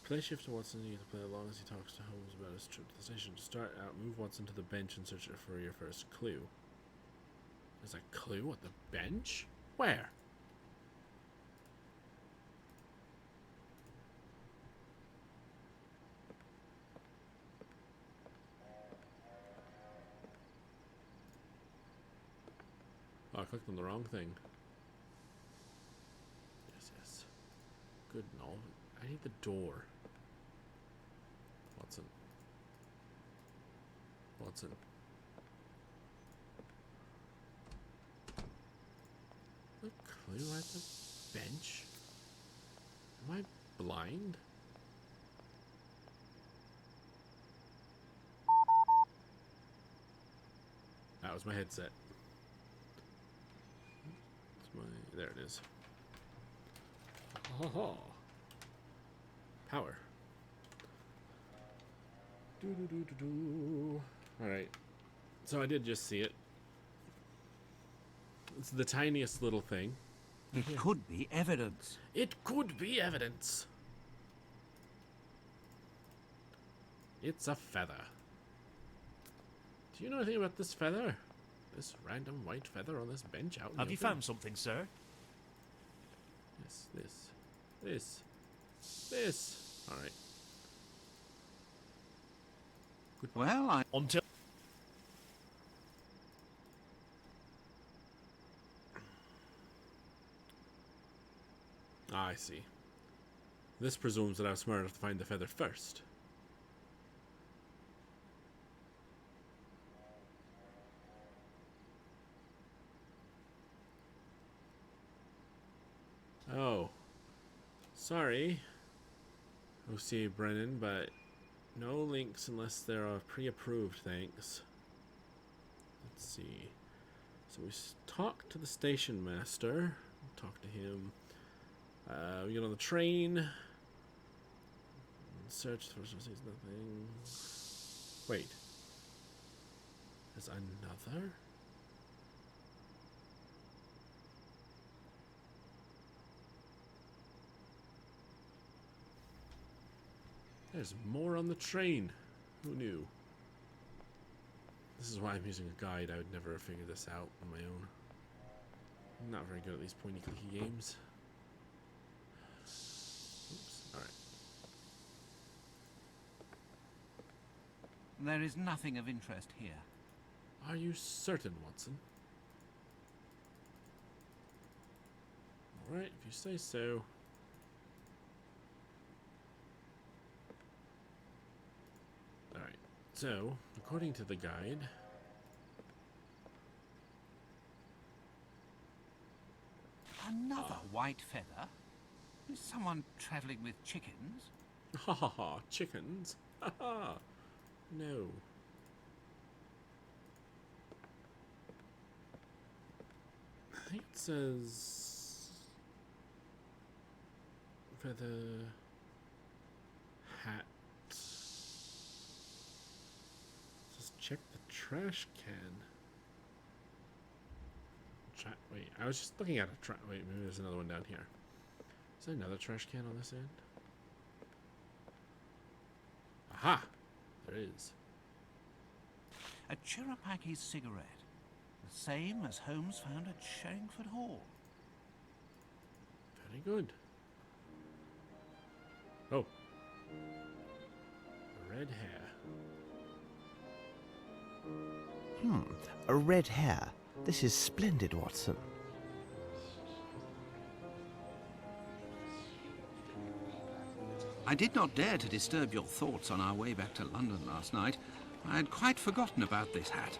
Speaker 1: Play shift to Watson. You get to play along as he talks to Holmes about his trip to the station. To start out, move Watson to the bench and search for your first clue. There's a clue at the bench? Where? Oh, I clicked on the wrong thing. Yes, yes. Good and all. I need the door. Watson. Watson. A clue right there? bench? Am I blind? That was my headset. There it is. Oh, power. Alright. So I did just see it. It's the tiniest little thing.
Speaker 2: It could be evidence.
Speaker 1: It could be evidence. It's a feather. Do you know anything about this feather? This random white feather on this bench out in the
Speaker 3: Have you
Speaker 1: open?
Speaker 3: found something, sir?
Speaker 1: Yes, this. Alright.
Speaker 2: Well,
Speaker 3: Until...
Speaker 1: Ah, I see. This presumes that I was smart enough to find the feather first. Oh. Sorry, O.C.A. Brennan, but no links unless they're pre-approved, thanks. Let's see. So we talk to the station master. Talk to him. We get on the train. Search for sees nothing. Wait. There's another? There's more on the train. Who knew? This is why I'm using a guide. I would never have figured this out on my own. I'm not very good at these pointy clicky games. Oops. Alright.
Speaker 2: there is nothing of interest here.
Speaker 1: Are you certain, Watson? Alright, if you say so. Alright, so, according to the guide...
Speaker 2: Another white feather? Is someone travelling with chickens?
Speaker 1: Ha ha ha, chickens? Ha ha! No. I think it says... feather... hat... Just check the trash can. Wait, I was just looking at a trash... Wait, maybe there's another one down here. Is there another trash can on this end? Aha! There is.
Speaker 2: A Cherokee cigarette. The same as Holmes found at Sherringford Hall.
Speaker 1: Very good. Oh. Red hair.
Speaker 4: A red hair. This is splendid, Watson.
Speaker 2: I did not dare to disturb your thoughts on our way back to London last night. I had quite forgotten about this hat.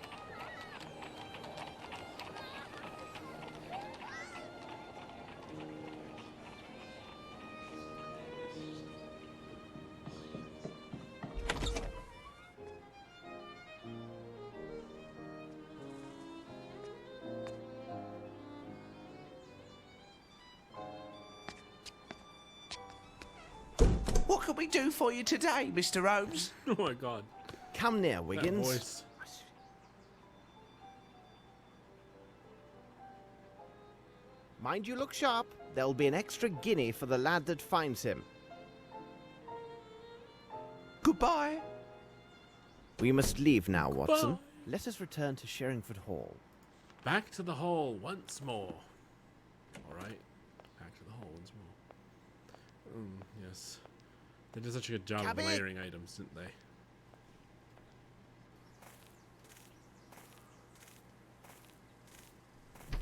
Speaker 5: What can we do for you today, Mr. Holmes?
Speaker 1: Oh my god.
Speaker 4: Come near,
Speaker 1: That
Speaker 4: Wiggins.
Speaker 1: voice.
Speaker 4: Mind you look sharp. There'll be an extra guinea for the lad that finds him.
Speaker 5: Goodbye.
Speaker 4: We must leave now, Watson.
Speaker 1: Bye.
Speaker 4: Let us return to Sherringford Hall.
Speaker 1: Back to the hall once more. Alright. Back to the hall once more. Yes. They did such a good job of
Speaker 4: Cabby.
Speaker 1: layering items, didn't they?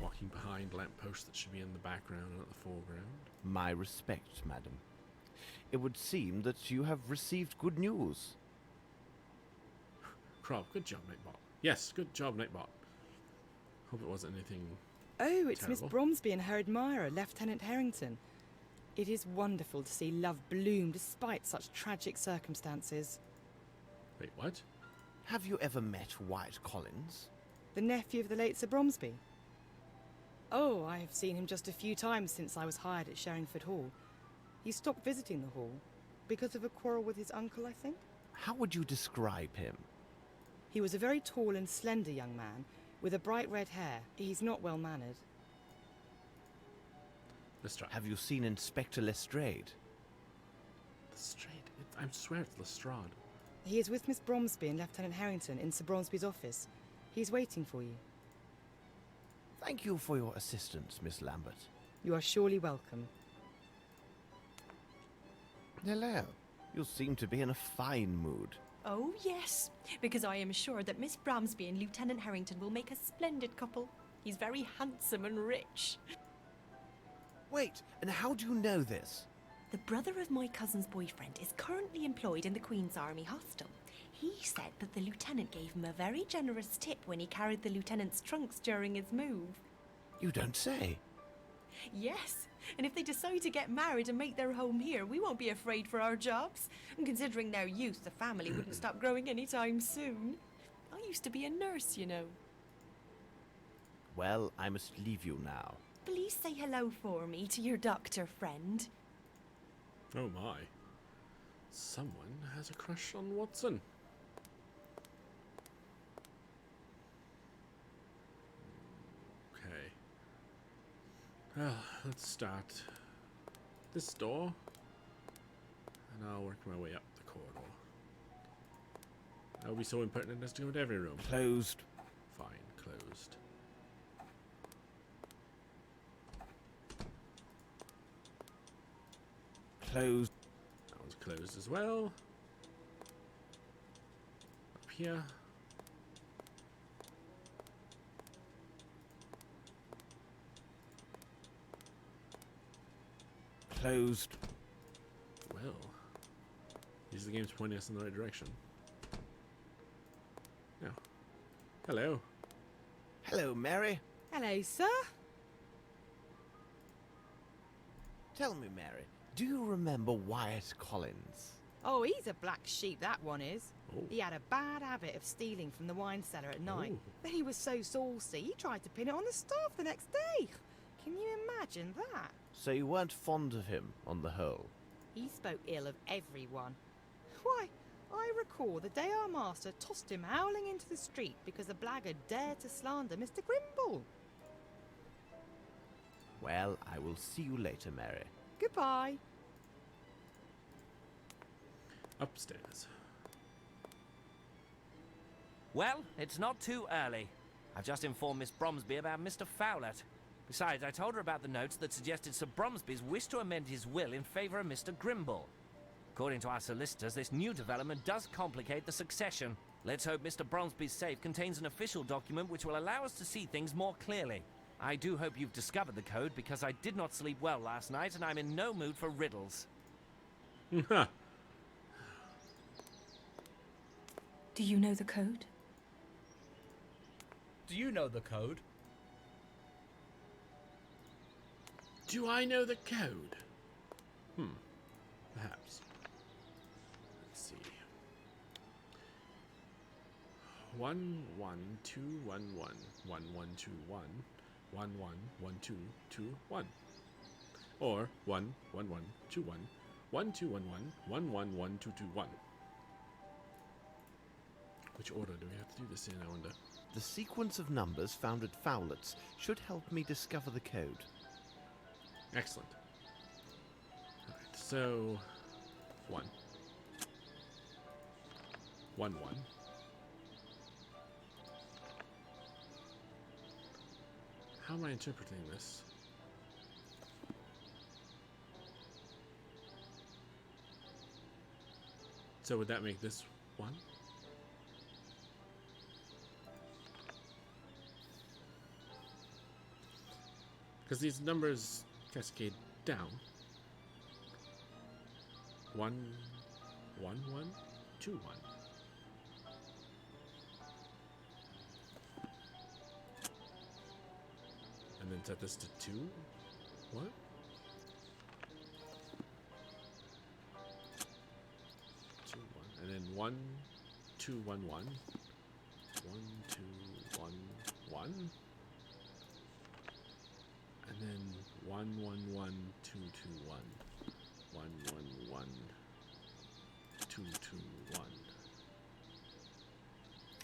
Speaker 1: Walking behind lampposts that should be in the background and at the foreground.
Speaker 4: My respects, madam. It would seem that you have received good news.
Speaker 1: Crob, good job, Nightbot. Yes, good job, Nightbot. Hope it wasn't anything
Speaker 6: Oh, it's Miss
Speaker 1: Terrible.
Speaker 6: Bromsby and her admirer, Lieutenant Harrington. It is wonderful to see love bloom despite such tragic circumstances.
Speaker 1: Wait, what?
Speaker 4: Have you ever met Wyatt Collins?
Speaker 6: The nephew of the late Sir Bromsby? Oh, I have seen him just a few times since I was hired at Sherringford Hall. He stopped visiting the hall because of a quarrel with his uncle, I think.
Speaker 4: How would you describe him?
Speaker 6: He was a very tall and slender young man with a bright red hair. He's not well mannered.
Speaker 1: Lestrade.
Speaker 4: Have you seen Inspector Lestrade?
Speaker 1: Lestrade. I swear it's Lestrade.
Speaker 6: He is with Miss Bromsby and Lieutenant Harrington in Sir Bromsby's office. He's waiting for you.
Speaker 4: Thank you for your assistance, Miss Lambert.
Speaker 6: You are surely welcome.
Speaker 4: Hello. You seem to be in a fine mood.
Speaker 7: Oh, yes, because I am sure that Miss Bromsby and Lieutenant Harrington will make a splendid couple. He's very handsome and rich.
Speaker 4: Wait, and how do you know this?
Speaker 7: The brother of my cousin's boyfriend is currently employed in the Queen's Army Hostel. He said that the lieutenant gave him a very generous tip when he carried the lieutenant's trunks during his move.
Speaker 4: You don't say.
Speaker 7: Yes, and if they decide to get married and make their home here, we won't be afraid for our jobs. And considering their youth, the family wouldn't stop growing anytime soon. I used to be a nurse, you know.
Speaker 4: Well, I must leave you now.
Speaker 7: Please say hello for me to your doctor friend.
Speaker 1: Oh my. Someone has a crush on Watson. Okay. Well, let's start this door. And I'll work my way up the corridor. I'll be so impertinent as to go into every room.
Speaker 4: Closed.
Speaker 1: Fine, closed.
Speaker 4: Closed.
Speaker 1: That one's closed as well. Up here.
Speaker 4: Closed.
Speaker 1: Well, these are the games pointing us in the right direction. Now, hello.
Speaker 4: Hello, Mary.
Speaker 6: Hello, sir.
Speaker 4: Tell me, Mary, do you remember Wyatt Collins?
Speaker 6: Oh, he's a black sheep, that one is.
Speaker 1: Oh.
Speaker 6: He had a bad habit of stealing from the wine cellar at night.
Speaker 1: Oh.
Speaker 6: Then he was so saucy, he tried to pin it on the staff the next day. Can you imagine that?
Speaker 4: So you weren't fond of him, on the whole?
Speaker 6: He spoke ill of everyone. Why, I recall the day our master tossed him howling into the street because a blackguard dared to slander Mr. Grimble.
Speaker 4: Well, I will see you later, Mary.
Speaker 6: Goodbye.
Speaker 1: Upstairs.
Speaker 8: Well, it's not too early. I've just informed Miss Bromsby about Mr. Fowlett. Besides, I told her about the notes that suggested Sir Bromsby's wish to amend his will in favour of Mr. Grimble. According to our solicitors, this new development does complicate the succession. Let's hope Mr. Bromsby's safe contains an official document which will allow us to see things more clearly. I do hope you've discovered the code, because I did not sleep well last night and I'm in no mood for riddles.
Speaker 7: Do you know the code?
Speaker 9: Do you know the code?
Speaker 1: Do I know the code? Perhaps. Let's see. 112111 1121 111221, or 11121 1211 111221. Which order do we have to do this in, I wonder?
Speaker 4: The sequence of numbers found at Fowlett's should help me discover the code.
Speaker 1: Excellent. Alright, so 1 1 1. How am I interpreting this? So would that make this 1? Because these numbers cascade down. 1 1 1 2 1. And And then set this to 2. What? Two, 1. And then 1, 2, 1, 1. 1, 2, 1, 1. And then 1, 1, 1, 2, 2, 1. 1, 1, 1, 2, 2, 1.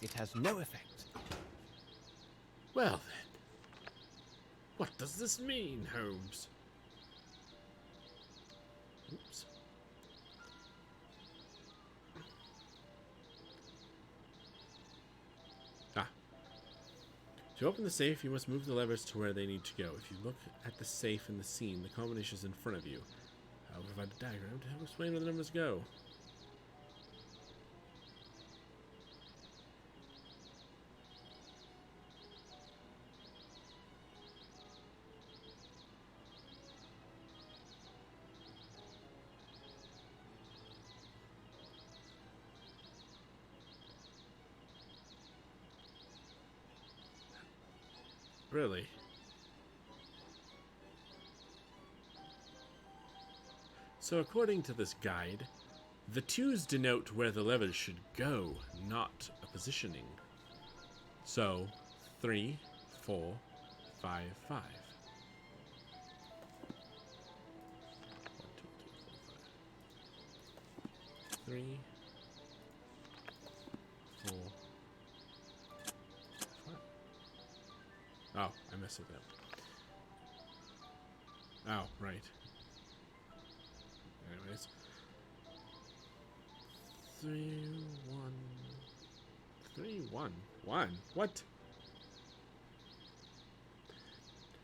Speaker 4: It has no effect.
Speaker 1: Well then. What does this mean, Holmes? Oops. Ah. To open the safe, you must move the levers to where they need to go. If you look at the safe in the scene, the combination is in front of you. I'll provide a diagram to help explain where the numbers go. Really? So according to this guide, the 2s denote where the levers should go, not a positioning. So, 3, 4, 5, 5. 1, 2, 3, 4, 5. 3, 4, 5. Oh, I messed it up. Oh, right. Anyways. 3, 1. 3, 1. 1? What?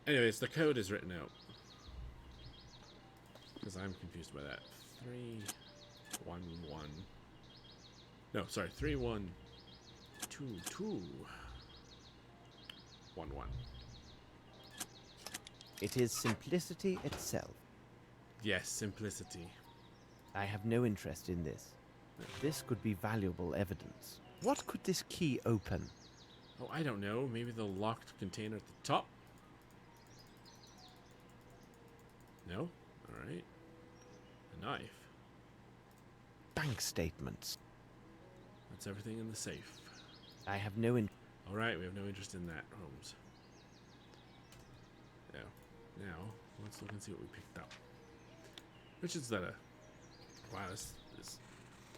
Speaker 1: Anyways, the code is written out. Because I'm confused by that. 3, 1, 1. No, sorry. 3, 1, 2, 2. 1, 1.
Speaker 4: It is simplicity itself.
Speaker 1: Yes, simplicity.
Speaker 4: I have no interest in this. This could be valuable evidence. What could this key open?
Speaker 1: Oh, I don't know. Maybe the locked container at the top? No? Alright. A knife.
Speaker 4: Bank statements.
Speaker 1: That's everything in the safe.
Speaker 4: I have no
Speaker 1: Alright, we have no interest in that, Holmes. Now, let's look and see what we picked up. Richard's letter. Wow, this.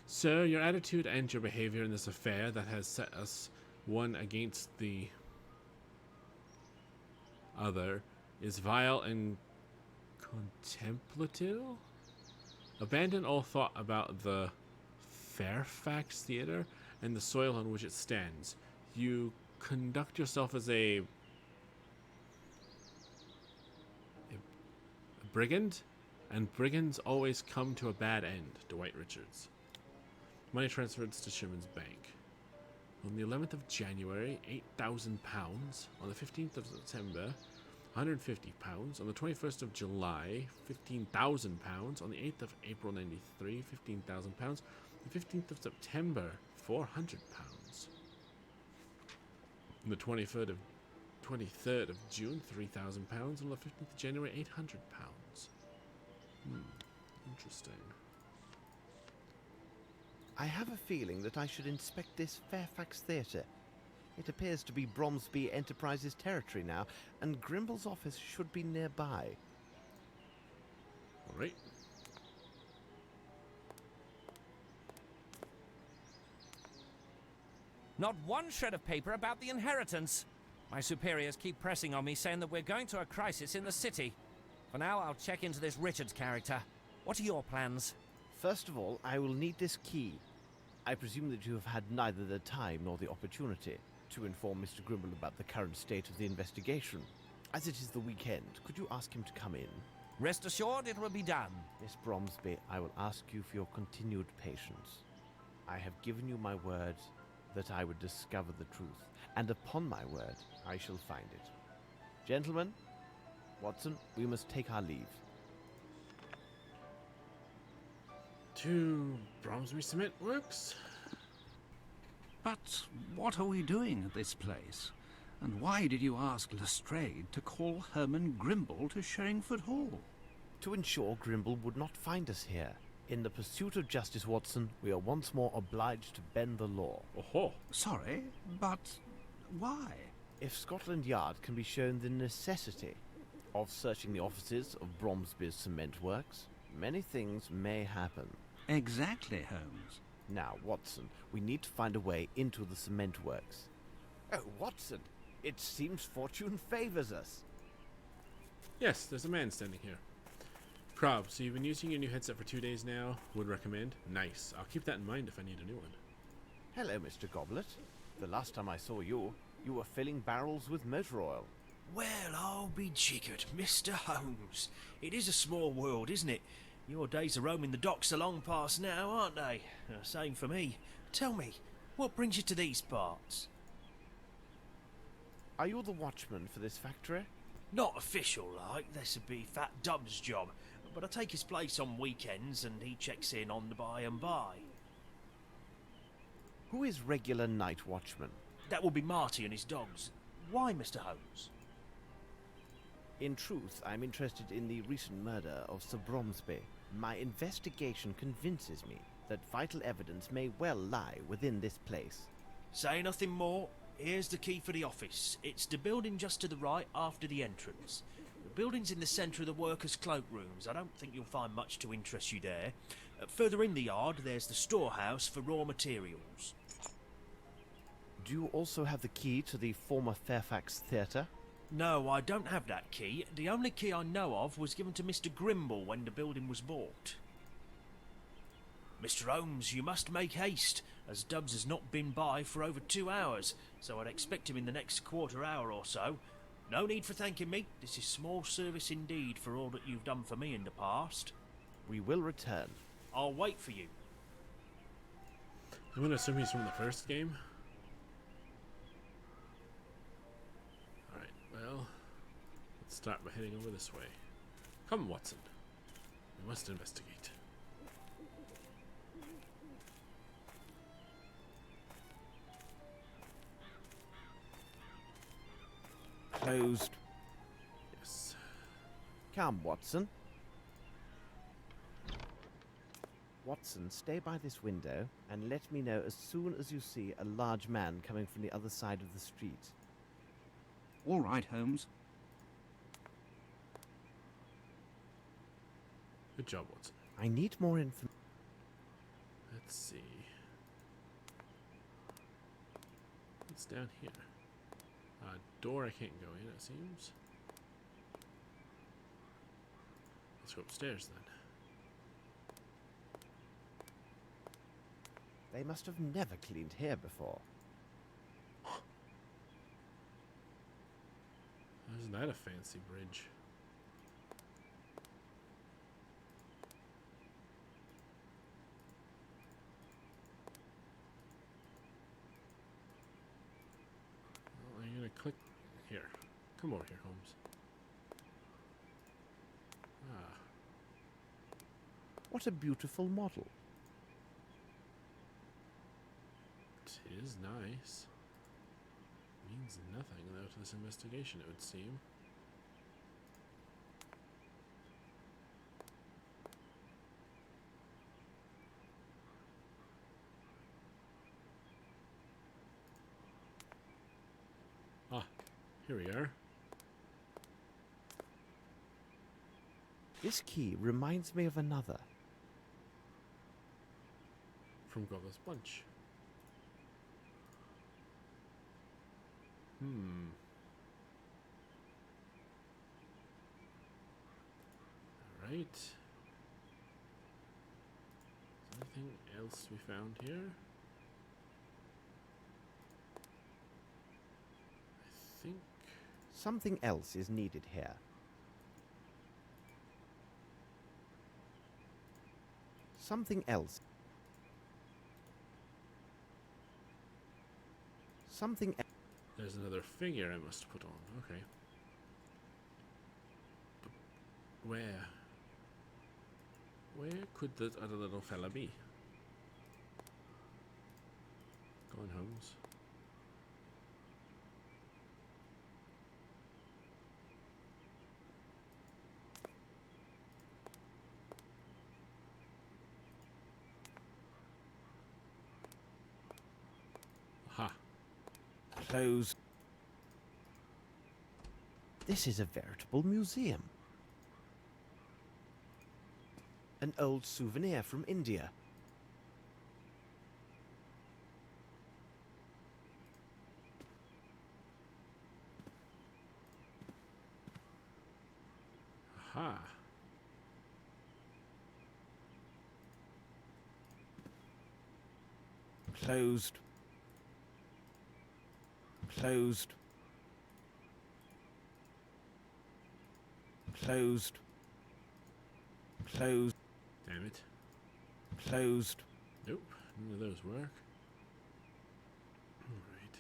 Speaker 1: Sir, your attitude and your behavior in this affair that has set us one against the other is vile and contemplative. Abandon all thought about the Fairfax Theatre and the soil on which it stands. You conduct yourself as a brigand, and brigands always come to a bad end. Dwight Richards. Money transferred to Sherman's bank. On the 11th of January, £8,000. On the 15th of September, £150. On the 21st of July, £15,000. On the 8th of April 93, £15,000. The 15th of September, £400. On the 23rd of June, £3,000. On the 15th of January, £800. Interesting.
Speaker 4: I have a feeling that I should inspect this Fairfax Theatre. It appears to be Bromsby Enterprises territory now, and Grimble's office should be nearby.
Speaker 1: All right.
Speaker 8: Not one shred of paper about the inheritance. My superiors keep pressing on me, saying that we're going to a crisis in the city. For now, I'll check into this Richards character. What are your plans?
Speaker 4: First of all, I will need this key. I presume that you have had neither the time nor the opportunity to inform Mr. Grimble about the current state of the investigation. As it is the weekend, could you ask him to come in?
Speaker 8: Rest assured, it will be done.
Speaker 4: Miss Bromsby, I will ask you for your continued patience. I have given you my word that I would discover the truth, and upon my word, I shall find it. Gentlemen, Watson, we must take our leave.
Speaker 1: To Bromsby Cement Works?
Speaker 2: But what are we doing at this place? And why did you ask Lestrade to call Herman Grimble to Sherringford Hall?
Speaker 4: To ensure Grimble would not find us here. In the pursuit of justice, Watson, we are once more obliged to bend the law.
Speaker 1: Oh-ho.
Speaker 2: Sorry, but why?
Speaker 4: If Scotland Yard can be shown the necessity of searching the offices of Bromsby's cement works, many things may happen.
Speaker 2: Exactly, Holmes.
Speaker 4: Now, Watson, we need to find a way into the cement works. Oh, Watson, it seems fortune favors us.
Speaker 1: Yes, there's a man standing here. Crob, so you've been using your new headset for 2 days now. Would recommend. Nice. I'll keep that in mind if I need a new one.
Speaker 4: Hello, Mr. Goblet. The last time I saw you, you were filling barrels with motor oil.
Speaker 3: Well, I'll be jiggered, Mr. Holmes. It is a small world, isn't it? Your days of roaming the docks are long past now, aren't they? Same for me. Tell me, what brings you to these parts?
Speaker 4: Are you the watchman for this factory?
Speaker 3: Not official like, this would be Fat Dub's job, but I take his place on weekends and he checks in on the by and by.
Speaker 4: Who is regular night watchman?
Speaker 3: That will be Marty and his dogs. Why, Mr. Holmes?
Speaker 4: In truth, I'm interested in the recent murder of Sir Bromsby. My investigation convinces me that vital evidence may well lie within this place.
Speaker 3: Say nothing more. Here's the key for the office. It's the building just to the right after the entrance. The building's in the centre of the workers' cloakrooms. I don't think you'll find much to interest you there. Further in the yard, there's the storehouse for raw materials.
Speaker 4: Do you also have the key to the former Fairfax Theatre?
Speaker 3: No, I don't have that key. The only key I know of was given to Mr. Grimble when the building was bought. Mr. Holmes, you must make haste, as Dubs has not been by for over 2 hours, so I'd expect him in the next quarter hour or so. No need for thanking me. This is small service indeed for all that you've done for me in the past.
Speaker 4: We will return.
Speaker 3: I'll wait for you.
Speaker 1: I'm going to assume he's from the first game. Alright, well, let's start by heading over this way. Come, Watson. We must investigate.
Speaker 4: Closed.
Speaker 1: Yes.
Speaker 4: Come, Watson. Watson, stay by this window and let me know as soon as you see a large man coming from the other side of the street.
Speaker 2: All right, Holmes.
Speaker 1: Good job, Watson.
Speaker 4: I need more information.
Speaker 1: Let's see. What's down here? Door I can't go in, it seems. Let's go upstairs then.
Speaker 4: They must have never cleaned here before.
Speaker 1: Isn't that a fancy bridge? Well, I'm gonna click here. Come over here, Holmes. Ah,
Speaker 4: What a beautiful model.
Speaker 1: it is nice. Means nothing though to this investigation, it would seem. Ah, here we are.
Speaker 4: This key reminds me of another.
Speaker 1: From Goblet's Bunch. Alright. Is there anything else we found here? I think...
Speaker 4: Something else is needed here. Something else. Something else.
Speaker 1: There's another figure I must put on. Okay. But where? Where could that other little fella be? Go on, Holmes.
Speaker 4: Closed. This is a veritable museum. An old souvenir from India.
Speaker 1: Aha.
Speaker 4: Closed. Closed. Closed. Closed.
Speaker 1: Damn it.
Speaker 4: Closed.
Speaker 1: Nope. None of those work. Alright.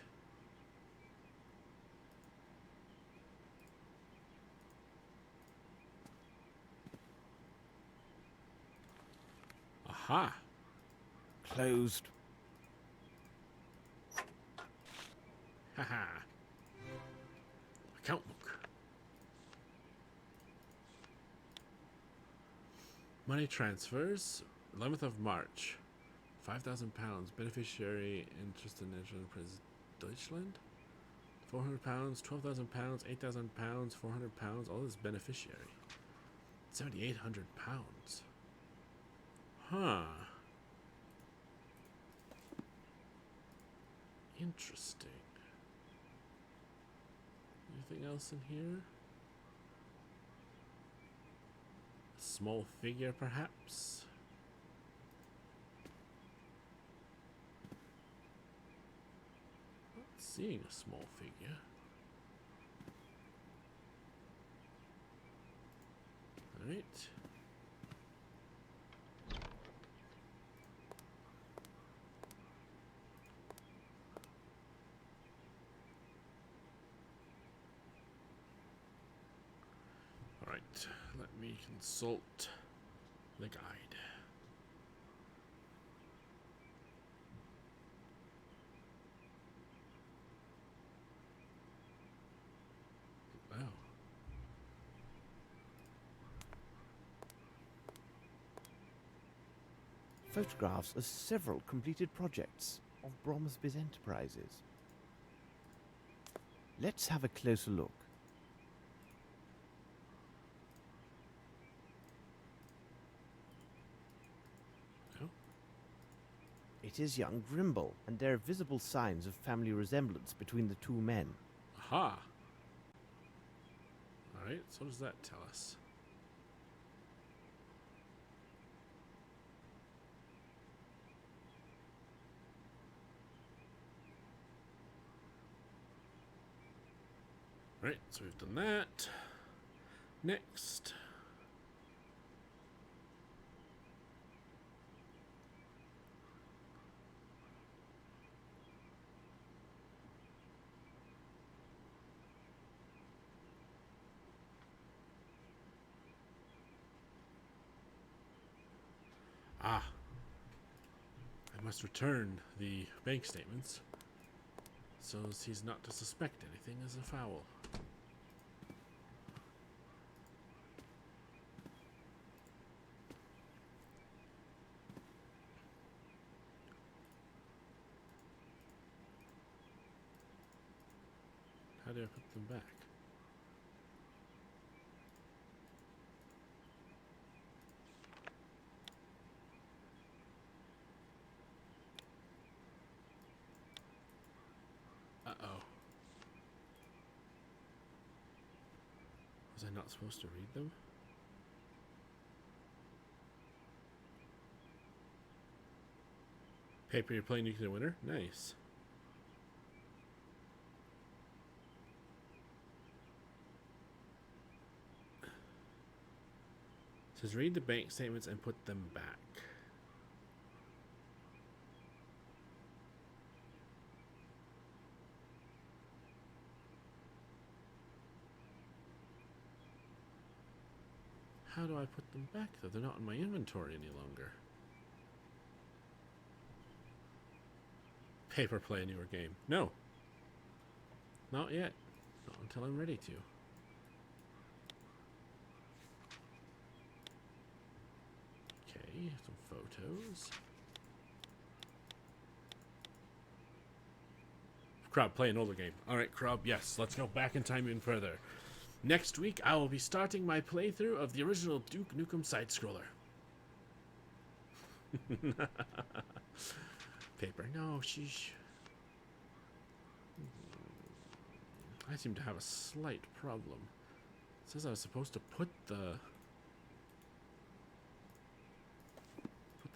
Speaker 1: Aha.
Speaker 4: Closed.
Speaker 1: Haha. Account book. Money transfers. 11th of March. £5,000. Beneficiary interest in Enterprise Deutschland. £400. £12,000. £8,000. £400. All this beneficiary. £7,800. Huh. Interesting. Anything else in here? A small figure, perhaps? Not seeing a small figure. Alright. Alright, let me consult the guide. Wow.
Speaker 4: Photographs of several completed projects of Bromsby's enterprises. Let's have a closer look.
Speaker 1: Oh.
Speaker 4: It is young Grimble, and there are visible signs of family resemblance between the two men.
Speaker 1: Aha! Alright, so what does that tell us? Right, so we've done that. Next. Ah. I must return the bank statements so as he's not to suspect anything as a foul. How do I put them back? Uh-oh. Was I not supposed to read them? Paper you're playing nuclear winner? Nice. It says read the bank statements and put them back. How do I put them back though? They're not in my inventory any longer. Paper play a newer game. No. Not yet. Not until I'm ready to. Okay, some photos. Of Crab, play an older game. Alright, Crab, yes, let's go back in time even further. Next week, I will be starting my playthrough of the original Duke Nukem side-scroller. Paper, no, sheesh. I seem to have a slight problem. It says I was supposed to put the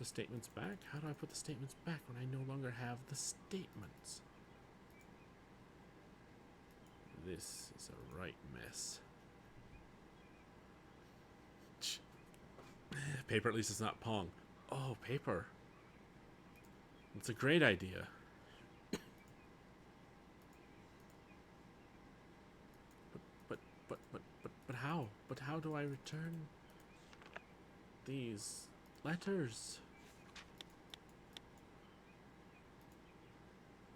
Speaker 1: statements back? How do I put the statements back when I no longer have the statements? This is a right mess. Paper, at least it's not Pong. Oh, paper. It's a great idea. But how? But how do I return these letters?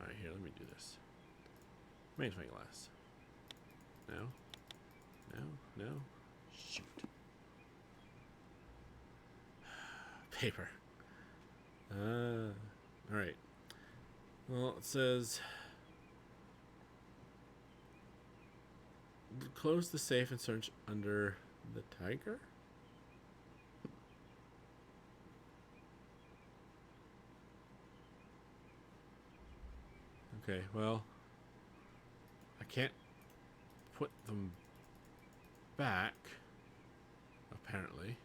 Speaker 1: Alright, here, let me do this. Magnifying glass. No. No. No. Shoot. Paper. Alright. Well, it says... close the safe and search under the tiger? Okay, well... I can't put them back, apparently.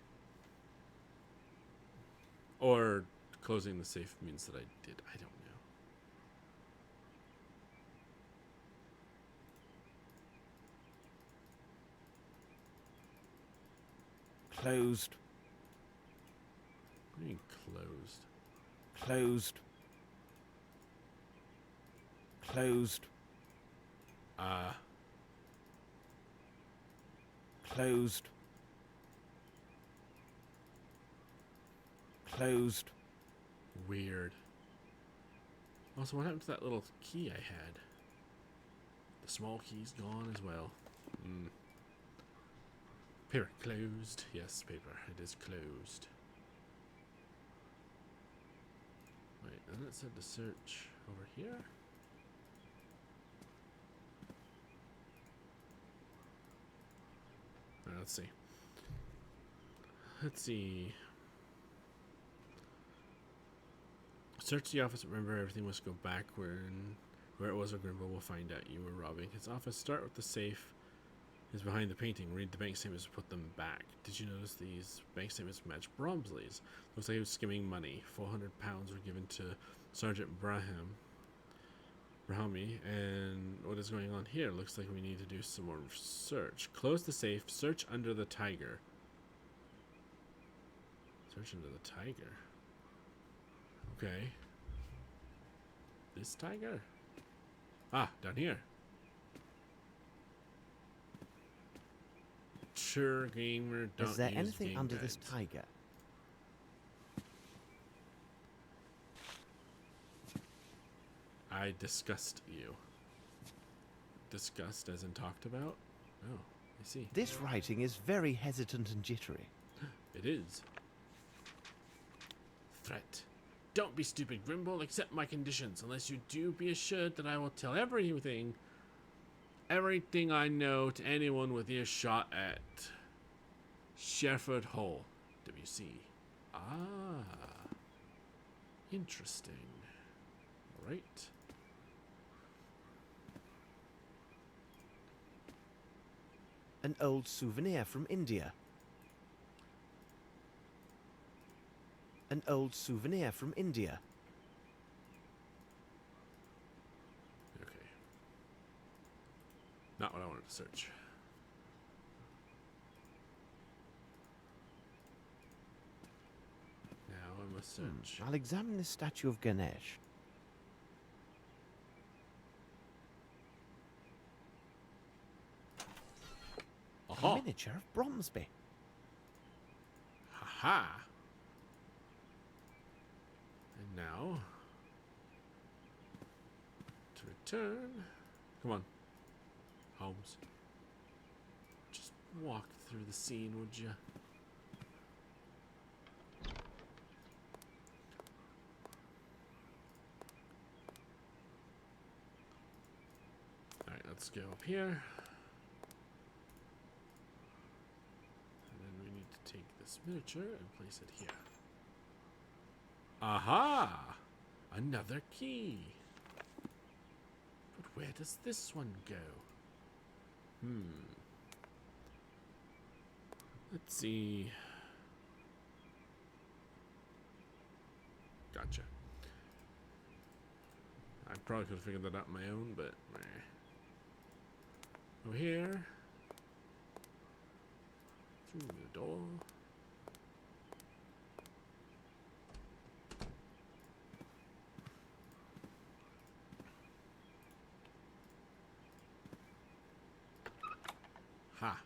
Speaker 1: Or closing the safe means that I did. I don't know.
Speaker 4: Closed.
Speaker 1: What do you mean closed?
Speaker 4: Closed. Closed. Closed. Closed.
Speaker 1: Weird. Also, what happened to that little key I had? The small key's gone as well. Paper closed. Yes, paper. It is closed. Wait, then it said to search over here. Alright, let's see. Let's see. Search the office. Remember, everything must go back where it was, or Grimble will find out you were robbing his office. Start with the safe. Is behind the painting. Read the bank statements and put them back. Did you notice these bank statements match Bromsby's? Looks like he was skimming money. 400 pounds were given to Sergeant Brahami. And what is going on here? Looks like we need to do some more research. Close the safe. Search under the tiger. Search under the tiger. Okay. This tiger? Ah, down here. Sure, gamer, don't
Speaker 4: Is there
Speaker 1: use
Speaker 4: anything
Speaker 1: game
Speaker 4: under
Speaker 1: guides.
Speaker 4: this tiger?
Speaker 1: I disgust you. Disgust as in talked about? Oh, I see.
Speaker 4: This writing is very hesitant and jittery.
Speaker 1: It is. Threat. Don't be stupid, Grimble. Accept my conditions. Unless you do, be assured that I will tell everything I know to anyone with earshot at Sherlock Holmes, WC. Ah. Interesting. Alright.
Speaker 4: An old souvenir from India. An old souvenir from India.
Speaker 1: Okay. Not what I wanted to search. Now I must search.
Speaker 4: I'll examine this statue of Ganesh.
Speaker 1: Aha!
Speaker 4: A miniature of Bromsby.
Speaker 1: Ha-ha! And now, to return, come on, Holmes. Just walk through the scene, would you? let's go up here. And then we need to take this miniature and place it here. Aha! Another key. But where does this one go? Let's see. Gotcha. I probably could have figured that out on my own, but meh. Over here. Through the door. Ha!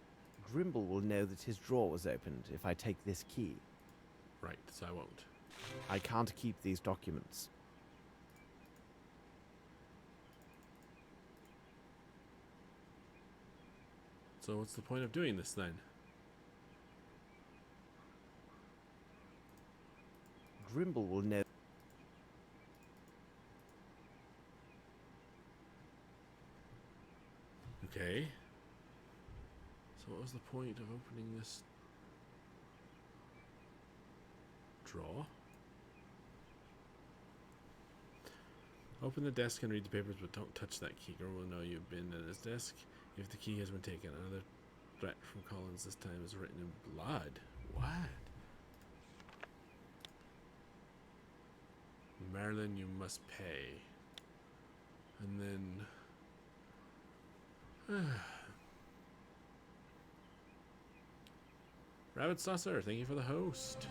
Speaker 4: Grimble will know that his drawer was opened if I take this key.
Speaker 1: Right, so I won't.
Speaker 4: I can't keep these documents.
Speaker 1: So what's the point of doing this then?
Speaker 4: Grimble will know.
Speaker 1: Okay. So what was the point of opening this drawer? Open the desk and read the papers, but don't touch that key. Girl will know you've been at his desk. If the key has been taken, another threat from Collins this time is written in blood. What? Marilyn, you must pay. And then... Rabbit Saucer, thank you for the host.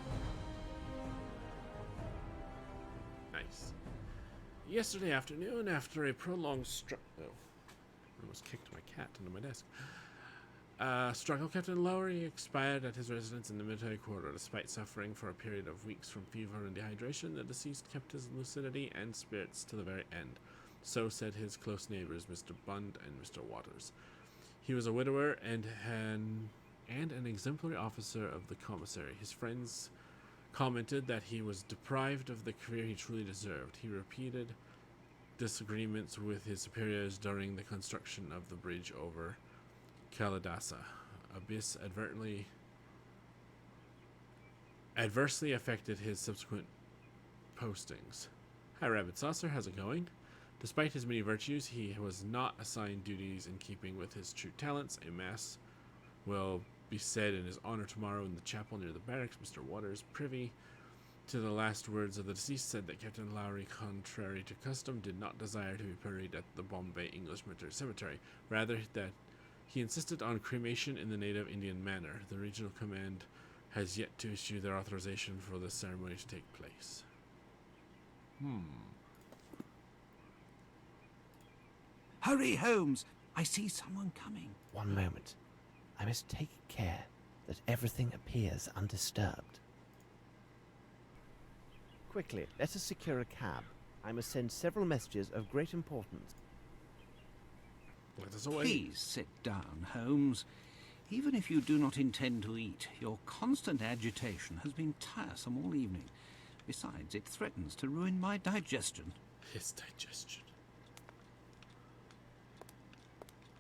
Speaker 1: Nice. Yesterday afternoon, after a prolonged struggle... Oh, I almost kicked my cat into my desk. Struggle, Captain Lowry expired at his residence in the military quarter. Despite suffering for a period of weeks from fever and dehydration, the deceased kept his lucidity and spirits to the very end. So said his close neighbors, Mr. Bund and Mr. Waters. He was a widower and an exemplary officer of the commissary. His friends commented that he was deprived of the career he truly deserved. He repeated disagreements with his superiors during the construction of the bridge over Kalidasa Abyss adversely affected his subsequent postings. Hi, Rabbit Saucer, how's it going? Despite his many virtues, he was not assigned duties in keeping with his true talents. A mass will be said in his honor tomorrow in the chapel near the barracks. Mr. Waters, privy to the last words of the deceased, said that Captain Lowry, contrary to custom, did not desire to be buried at the Bombay English Military Cemetery. Rather, that he insisted on cremation in the native Indian manner. The regional command has yet to issue their authorization for the ceremony to take place.
Speaker 2: Hurry, Holmes! I see someone coming.
Speaker 4: One moment. I must take care that everything appears undisturbed. Quickly, let us secure a cab. I must send several messages of great importance.
Speaker 1: Let us away.
Speaker 2: Please sit down, Holmes. Even if you do not intend to eat, your constant agitation has been tiresome all evening. Besides, it threatens to ruin my digestion.
Speaker 1: His digestion.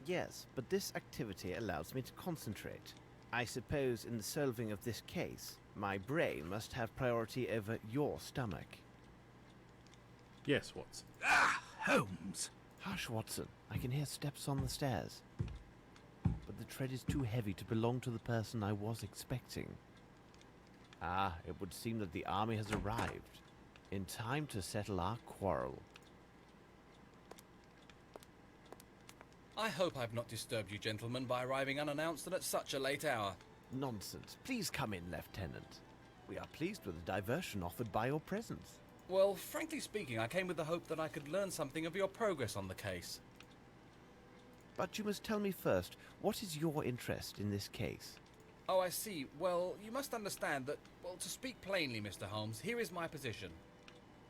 Speaker 4: Yes, but this activity allows me to concentrate. I suppose in the solving of this case, my brain must have priority over your stomach.
Speaker 1: Yes, Watson.
Speaker 2: Ah, Holmes!
Speaker 4: Hush, Watson. I can hear steps on the stairs. But the tread is too heavy to belong to the person I was expecting. Ah, it would seem that the army has arrived. In time to settle our quarrel.
Speaker 9: I hope I've not disturbed you gentlemen by arriving unannounced and at such a late hour.
Speaker 4: Nonsense. Please come in, Lieutenant. We are pleased with the diversion offered by your presence.
Speaker 9: Well, frankly speaking, I came with the hope that I could learn something of your progress on the case.
Speaker 4: But you must tell me first, what is your interest in this case?
Speaker 9: Oh, I see. Well, you must understand that, well, to speak plainly, Mr. Holmes, here is my position.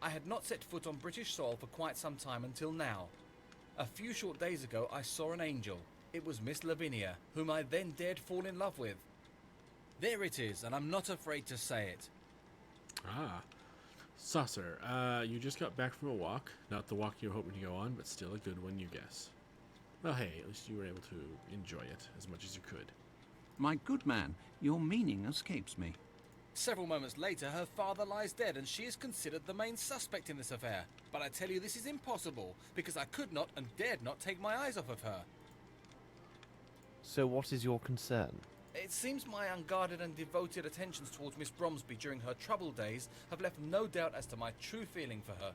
Speaker 9: I had not set foot on British soil for quite some time until now. A few short days ago, I saw an angel. It was Miss Lavinia, whom I then dared fall in love with. There it is, and I'm not afraid to say it.
Speaker 1: Ah. Saucer, you just got back from a walk. Not the walk you were hoping to go on, but still a good one, you guess. Well, hey, at least you were able to enjoy it as much as you could.
Speaker 2: My good man, your meaning escapes me.
Speaker 9: Several moments later, her father lies dead and she is considered the main suspect in this affair. But I tell you, this is impossible, because I could not and dared not take my eyes off of her.
Speaker 4: So what is your concern?
Speaker 9: It seems my unguarded and devoted attentions towards Miss Bromsby during her troubled days have left no doubt as to my true feeling for her.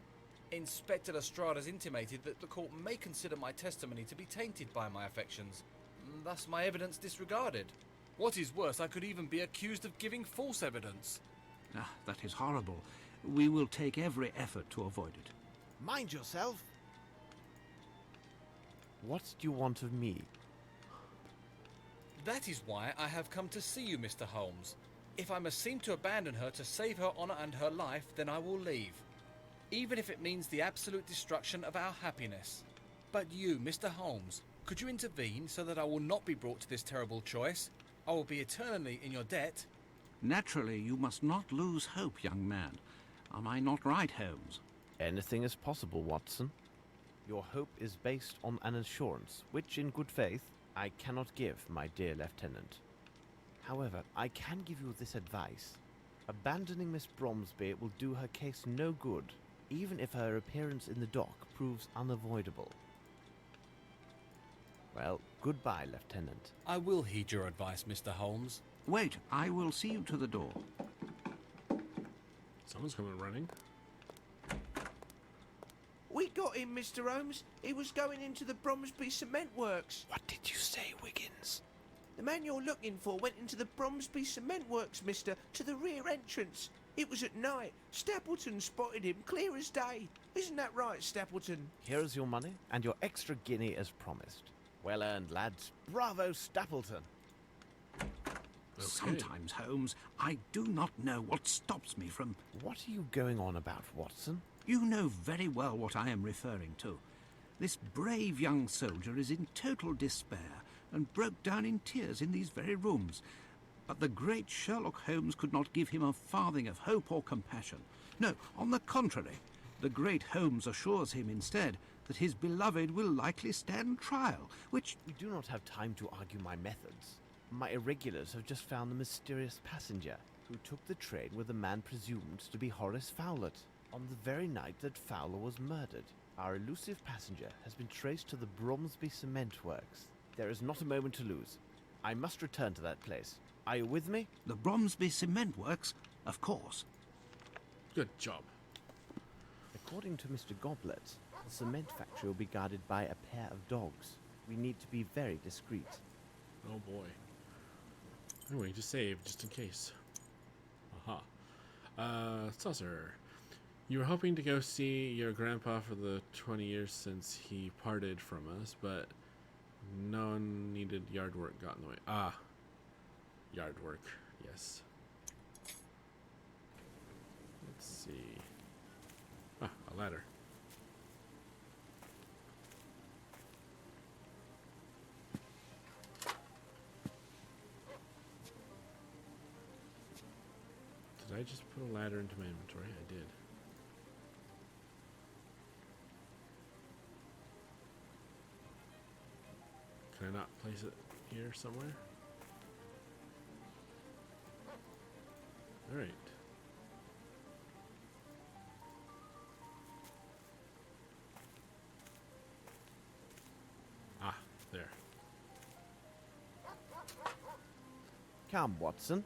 Speaker 9: Inspector Lestrade has intimated that the court may consider my testimony to be tainted by my affections, thus my evidence disregarded. What is worse, I could even be accused of giving false evidence.
Speaker 2: Ah, that is horrible. We will take every effort to avoid it.
Speaker 4: Mind yourself! What do you want of me?
Speaker 9: That is why I have come to see you, Mr. Holmes. If I must seem to abandon her to save her honour and her life, then I will leave. Even if it means the absolute destruction of our happiness. But you, Mr. Holmes, could you intervene so that I will not be brought to this terrible choice? I will be eternally in your debt.
Speaker 2: Naturally, you must not lose hope, young man. Am I not right, Holmes?
Speaker 4: Anything is possible, Watson. Your hope is based on an assurance, which, in good faith, I cannot give, my dear Lieutenant. However, I can give you this advice. Abandoning Miss Bromsby will do her case no good, even if her appearance in the dock proves unavoidable. Well, goodbye, Lieutenant.
Speaker 9: I will heed your advice, Mr. Holmes.
Speaker 2: Wait, I will see you to the door.
Speaker 1: Someone's coming running.
Speaker 5: We got him, Mr. Holmes. He was going into the Bromsby cement works.
Speaker 4: What did you say, Wiggins?
Speaker 5: The man you're looking for went into the Bromsby cement works, mister, to the rear entrance. It was at night. Stapleton spotted him clear as day. Isn't that right, Stapleton?
Speaker 4: Here is your money, and your extra guinea as promised. Well earned, lads. Bravo, Stapleton!
Speaker 1: Okay.
Speaker 2: Sometimes, Holmes, I do not know what stops me from...
Speaker 4: What are you going on about, Watson?
Speaker 2: You know very well what I am referring to. This brave young soldier is in total despair and broke down in tears in these very rooms. But the great Sherlock Holmes could not give him a farthing of hope or compassion. No, on the contrary, the great Holmes assures him instead that his beloved will likely stand trial, which...
Speaker 4: We do not have time to argue my methods. My irregulars have just found the mysterious passenger who took the train with a man presumed to be Horace Fowler on the very night that Fowler was murdered. Our elusive passenger has been traced to the Bromsby cement works. There is not a moment to lose. I must return to that place. Are you with me?
Speaker 2: The Bromsby cement works, of course.
Speaker 1: Good job.
Speaker 4: According to Mr. Goblet, the cement factory will be guarded by a pair of dogs. We need to be very discreet.
Speaker 1: Oh boy. Anyway, just save, just in case. Aha. Saucer. You were hoping to go see your grandpa for the 20 years since he parted from us, but no needed yard work got in the way. Ah. Yard work, yes. Let's see. Ah, a ladder. Did I just put a ladder into my inventory? I did. Can I not place it here somewhere? Alright. Ah, there.
Speaker 4: Come, Watson.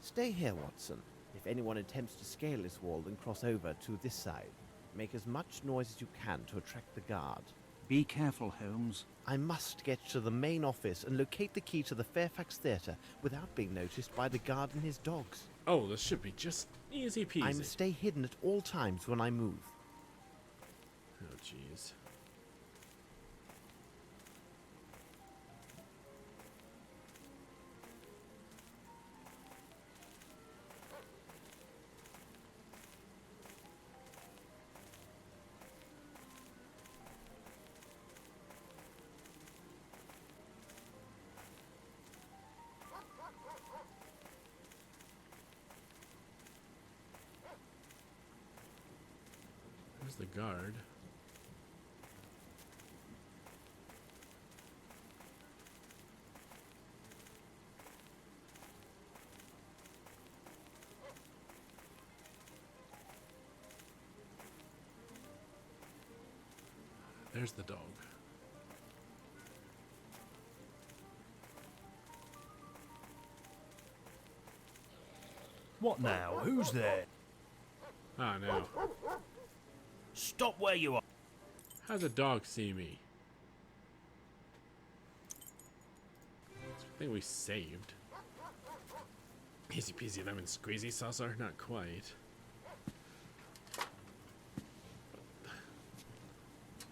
Speaker 4: Stay here, Watson. If anyone attempts to scale this wall and cross over to this side, make as much noise as you can to attract the guard.
Speaker 2: Be careful, Holmes.
Speaker 4: I must get to the main office and locate the key to the Fairfax Theatre without being noticed by the guard and his dogs.
Speaker 1: Oh, this should be just easy peasy.
Speaker 4: I must stay hidden at all times when I move.
Speaker 1: Oh, jeez. There's the guard. There's the dog.
Speaker 3: What now? Who's there?
Speaker 1: Oh no.
Speaker 3: Stop where you are.
Speaker 1: How'd the dog see me? It's a good thing we saved. Easy peasy lemon squeezy saucer? Not quite.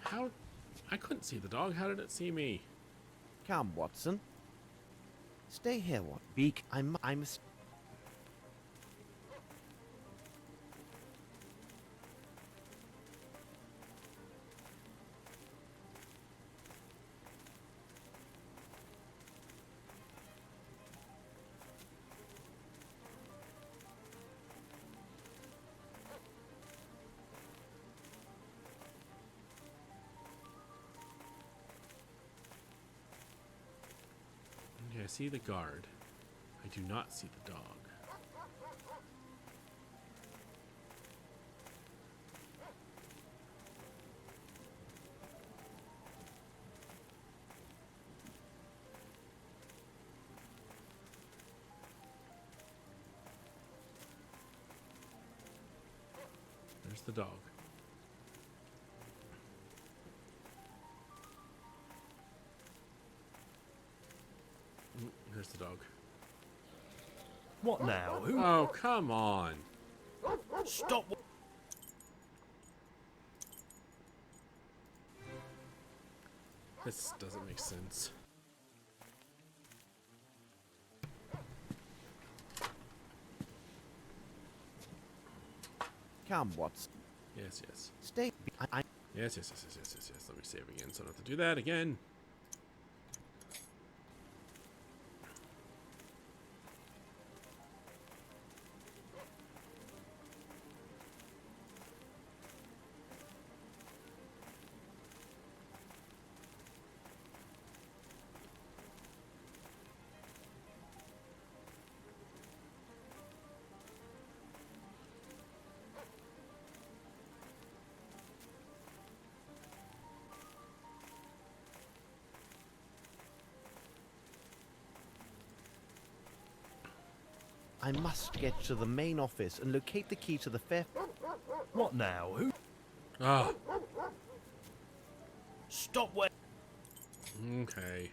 Speaker 1: How? I couldn't see the dog. How did it see me?
Speaker 4: Come, Watson. Stay here, Watson.
Speaker 2: Beak.
Speaker 4: I'm.
Speaker 1: Okay, I see the guard. I do not see the dog. There's the dog. There's the dog.
Speaker 3: What now? Who?
Speaker 1: Oh, come on.
Speaker 3: Stop.
Speaker 1: This doesn't make sense.
Speaker 4: Come, Watson.
Speaker 1: Yes, yes.
Speaker 4: Stay.
Speaker 1: Yes, yes, yes, yes, yes, yes, yes. Let me save again so I don't have to do that again.
Speaker 4: I must get to the main office and locate the key to the fair.
Speaker 3: What now? Who?
Speaker 1: Ah,
Speaker 3: Stop where?
Speaker 1: okay.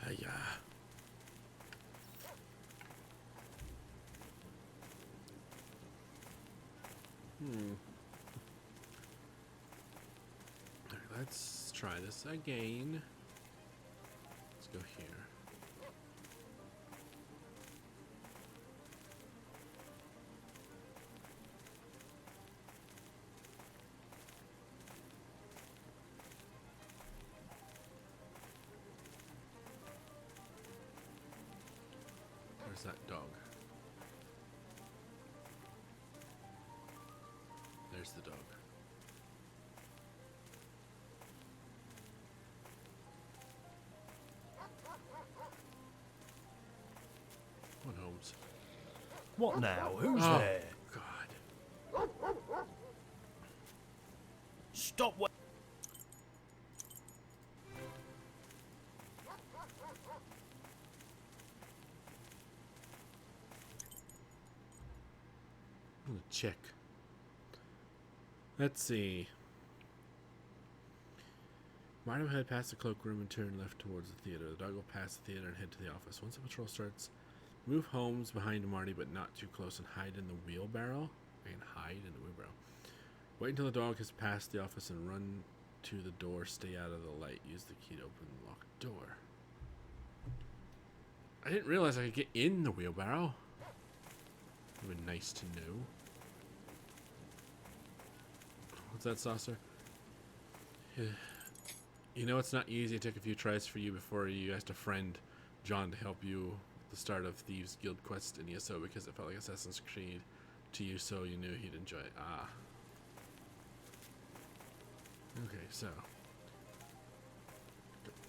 Speaker 1: Hiya. Alright, let's try this again. Let's go here. Where's that dog? There's the dog. What Holmes?
Speaker 3: What now? Who's
Speaker 1: Oh,
Speaker 3: there?
Speaker 1: God.
Speaker 3: Stop where?
Speaker 1: I'm gonna check. Let's see. Martin will head past the cloakroom and turn left towards the theater. The dog will pass the theater and head to the office. Once the patrol starts, move Holmes behind Marty, but not too close, and hide in the wheelbarrow. And hide in the wheelbarrow. Wait until the dog has passed the office and run to the door. Stay out of the light. Use the key to open the locked door. I didn't realize I could get in the wheelbarrow. It would be nice to know. What's that, Saucer? You know it's not easy. It took a few tries for you before you asked a friend, John, to help you at the start of Thieves Guild Quest in ESO because it felt like Assassin's Creed to you, so you knew he'd enjoy it. Ah. Okay, so.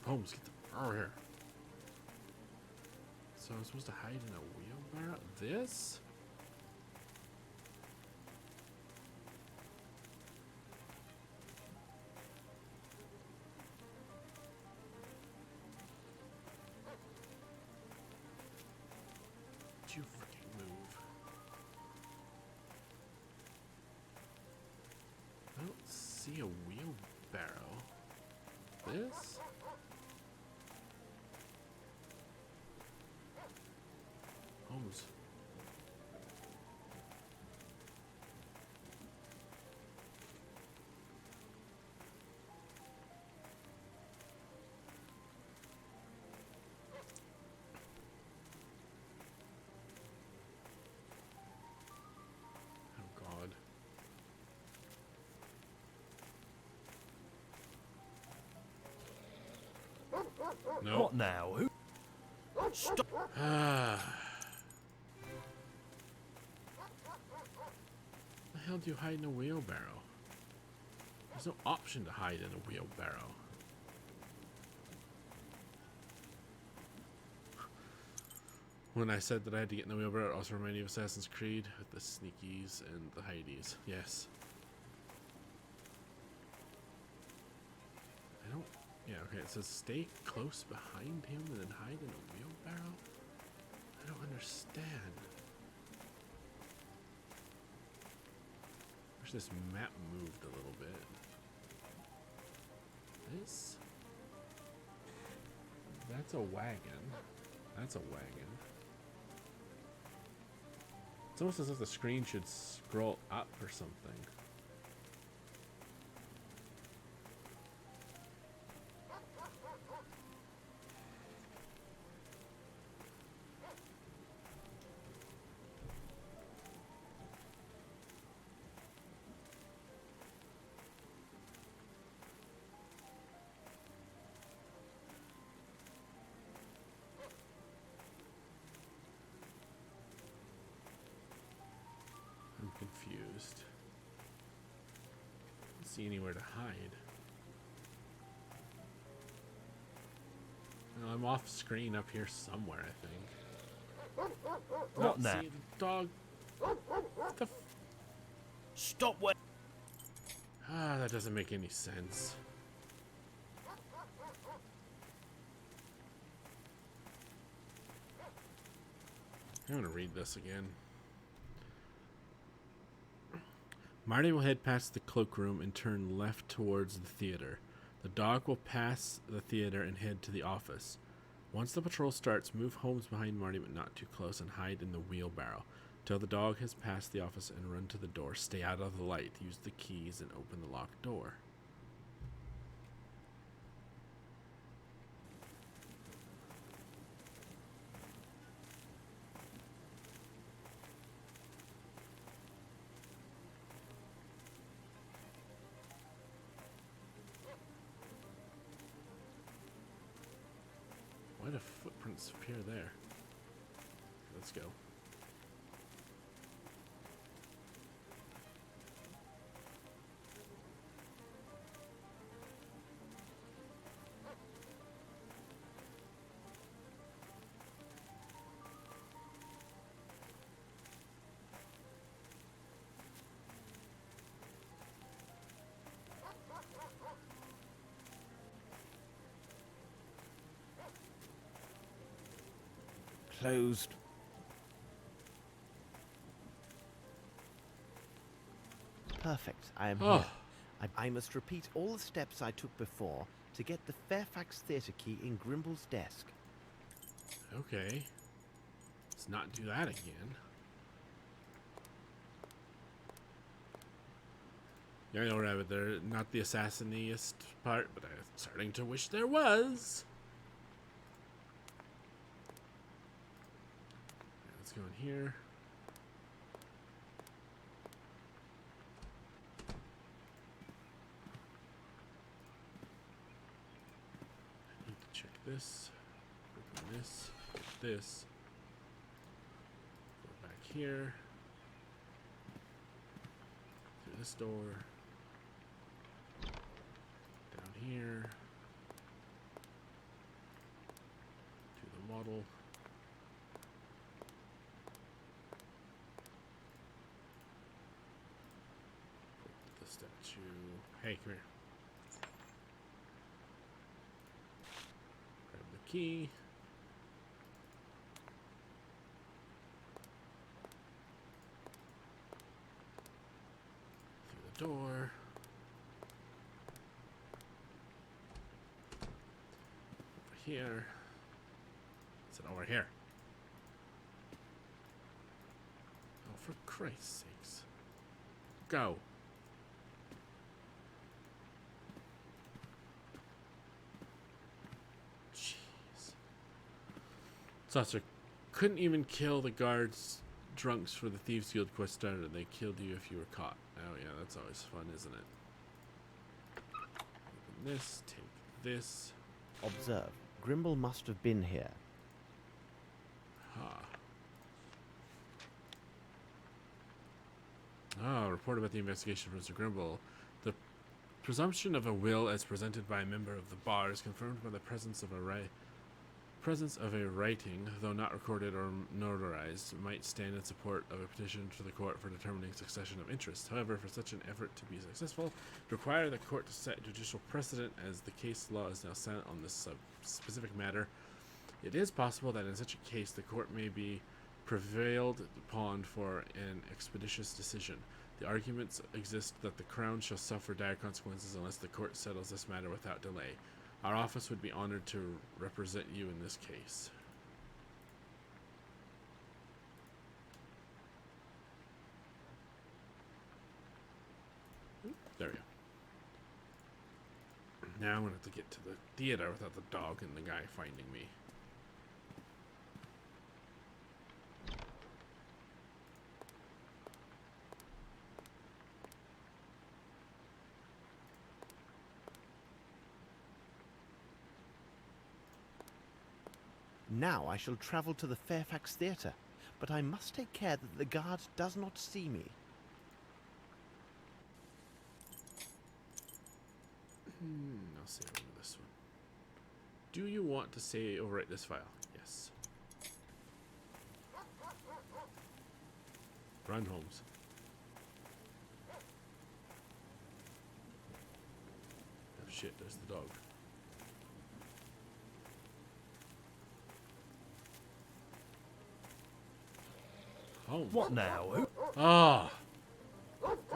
Speaker 1: Holmes, get the over here. So I'm supposed to hide in a wheelbarrow? This? see a wheelbarrow. This? Holmes. Oh God. No.
Speaker 3: What now? Who? Stop!
Speaker 1: The hell do you hide in a wheelbarrow? There's no option to hide in a wheelbarrow. When I said that I had to get in the wheelbarrow, it also reminded me of Assassin's Creed with the sneakies and the hideys. Yes. I don't... Yeah, okay, it says stay close behind him and then hide in a wheelbarrow? I don't understand. Wish this map moved a little bit. This? That's a wagon. That's a wagon. It's almost as if the screen should scroll up or something. I'm confused. Don't see anywhere to hide. No, I'm off screen up here somewhere, I think.
Speaker 3: What
Speaker 1: Oh,
Speaker 3: now?
Speaker 1: see, the dog. What the
Speaker 3: Stop where?
Speaker 1: that doesn't make any sense. I'm gonna read this again. Marty will head past the cloakroom and turn left towards the theater. The dog will pass the theater and head to the office. Once the patrol starts, move Holmes behind Marty but not too close and hide in the wheelbarrow. Till the dog has passed the office and run to the door. Stay out of the light. Use the keys and open the locked door. Why do footprints appear there? Let's go.
Speaker 4: Closed. Perfect. I am
Speaker 1: Oh.
Speaker 4: here. I must repeat all the steps I took before to get the Fairfax Theatre key in Grimble's desk.
Speaker 1: Okay. Let's not do that again. Yeah, I know, Rabbit. They're not the assassiniest part, but I'm starting to wish there was. Let's go in here. I need to check this. Open this. Get this. Go back here. Through this door. Down here. To the model. The statue. Hey, come here. Grab the key. Through the door. here. Is it over here? Oh, for Christ's sakes. Go. Jeez. Saucer couldn't even kill the guards drunks for the Thieves Guild quest started. They killed you if you were caught. Oh yeah, that's always fun, isn't it? Open this, take this.
Speaker 4: Observe. Grimble must have been here.
Speaker 1: Oh, report about the investigation from Mr. Grimble. The presumption of a will as presented by a member of the bar is confirmed by the presence of a writing, though not recorded or notarized, might stand in support of a petition to the court for determining succession of interest. However, for such an effort to be successful, it require the court to set judicial precedent, as the case law is now silent on this specific matter. It is possible that in such a case the court may be prevailed upon for an expeditious decision. The arguments exist that the Crown shall suffer dire consequences unless the court settles this matter without delay. Our office would be honored to represent you in this case. There we go. Now I'm going to have to get to the theater without the dog and the guy finding me.
Speaker 4: Now I shall travel to the Fairfax Theatre, but I must take care that the guard does not see me.
Speaker 1: I'll save over this one. Do you want to say overwrite this file? Yes. Run, Holmes. Oh shit, there's the dog. Holmes.
Speaker 3: What now?
Speaker 1: Oh.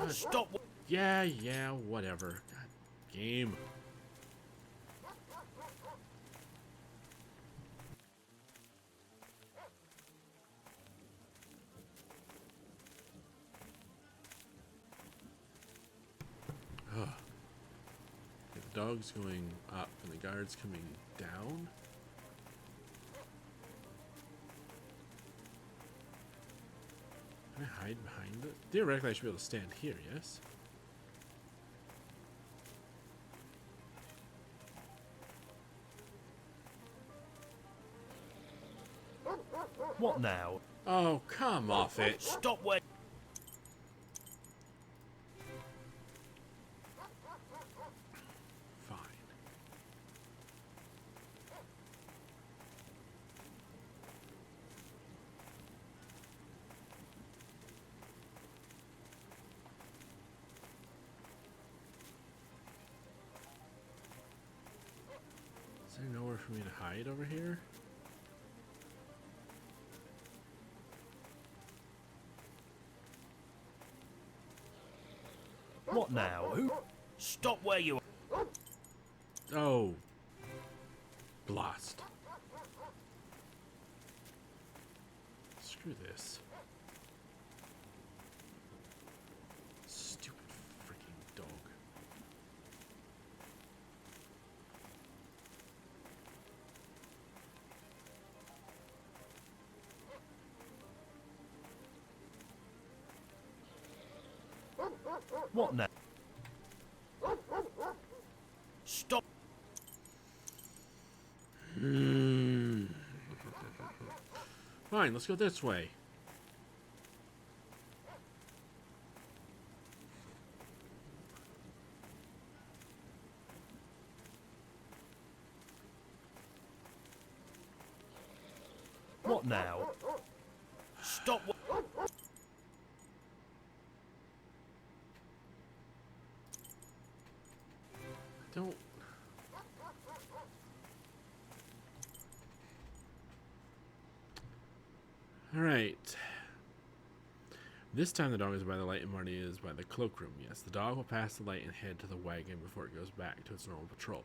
Speaker 3: Stop!
Speaker 1: Yeah, whatever. God, game. Ugh. The dog's going up and the guard's coming down. Can I hide behind it? Theoretically, I should be able to stand here, yes?
Speaker 3: What now?
Speaker 1: Oh, come off it.
Speaker 3: Stop where...
Speaker 1: Fine. Is there nowhere for me to hide over here?
Speaker 3: What now? Stop where you are.
Speaker 1: Oh. Blast. Screw this. Stupid freaking dog.
Speaker 3: What now? Stop!
Speaker 1: Fine, let's go this way.
Speaker 3: What now? Stop!
Speaker 1: Don't. Alright. This time the dog is by the light and Marty is by the cloakroom. Yes, the dog will pass the light and head to the wagon before it goes back to its normal patrol.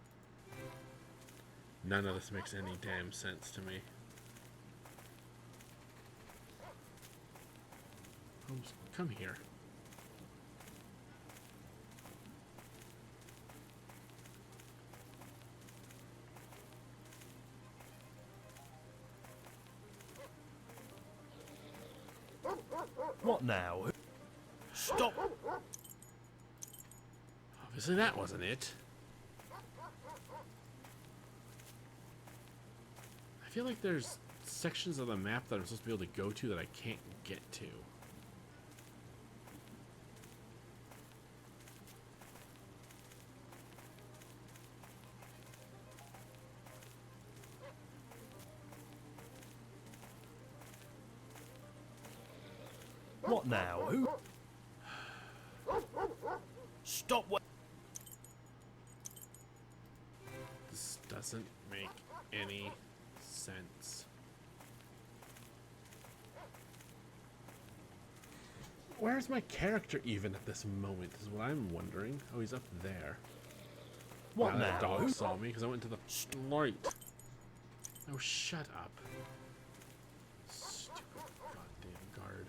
Speaker 1: None of this makes any damn sense to me. Holmes, come here.
Speaker 3: What now? Stop!
Speaker 1: Obviously that wasn't it. I feel like there's sections of the map that I'm supposed to be able to go to that I can't get to.
Speaker 3: What now? Who? Stop!
Speaker 1: This doesn't make any sense. Where's my character even at this moment is what I'm wondering. Oh, he's up there.
Speaker 3: What
Speaker 1: Wow,
Speaker 3: now?
Speaker 1: that dog
Speaker 3: Who?
Speaker 1: saw me because I went to the light. Oh, shut up. Stupid goddamn guard.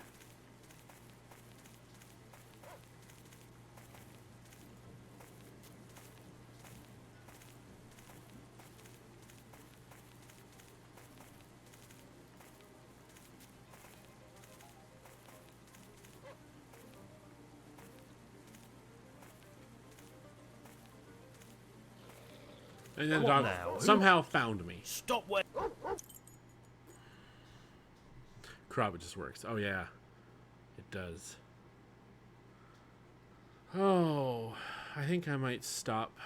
Speaker 1: And then the
Speaker 3: What
Speaker 1: dog
Speaker 3: now?
Speaker 1: somehow found me.
Speaker 3: Stop! Where?
Speaker 1: Crop, it just works. Oh, yeah. It does. Oh, I think I might stop.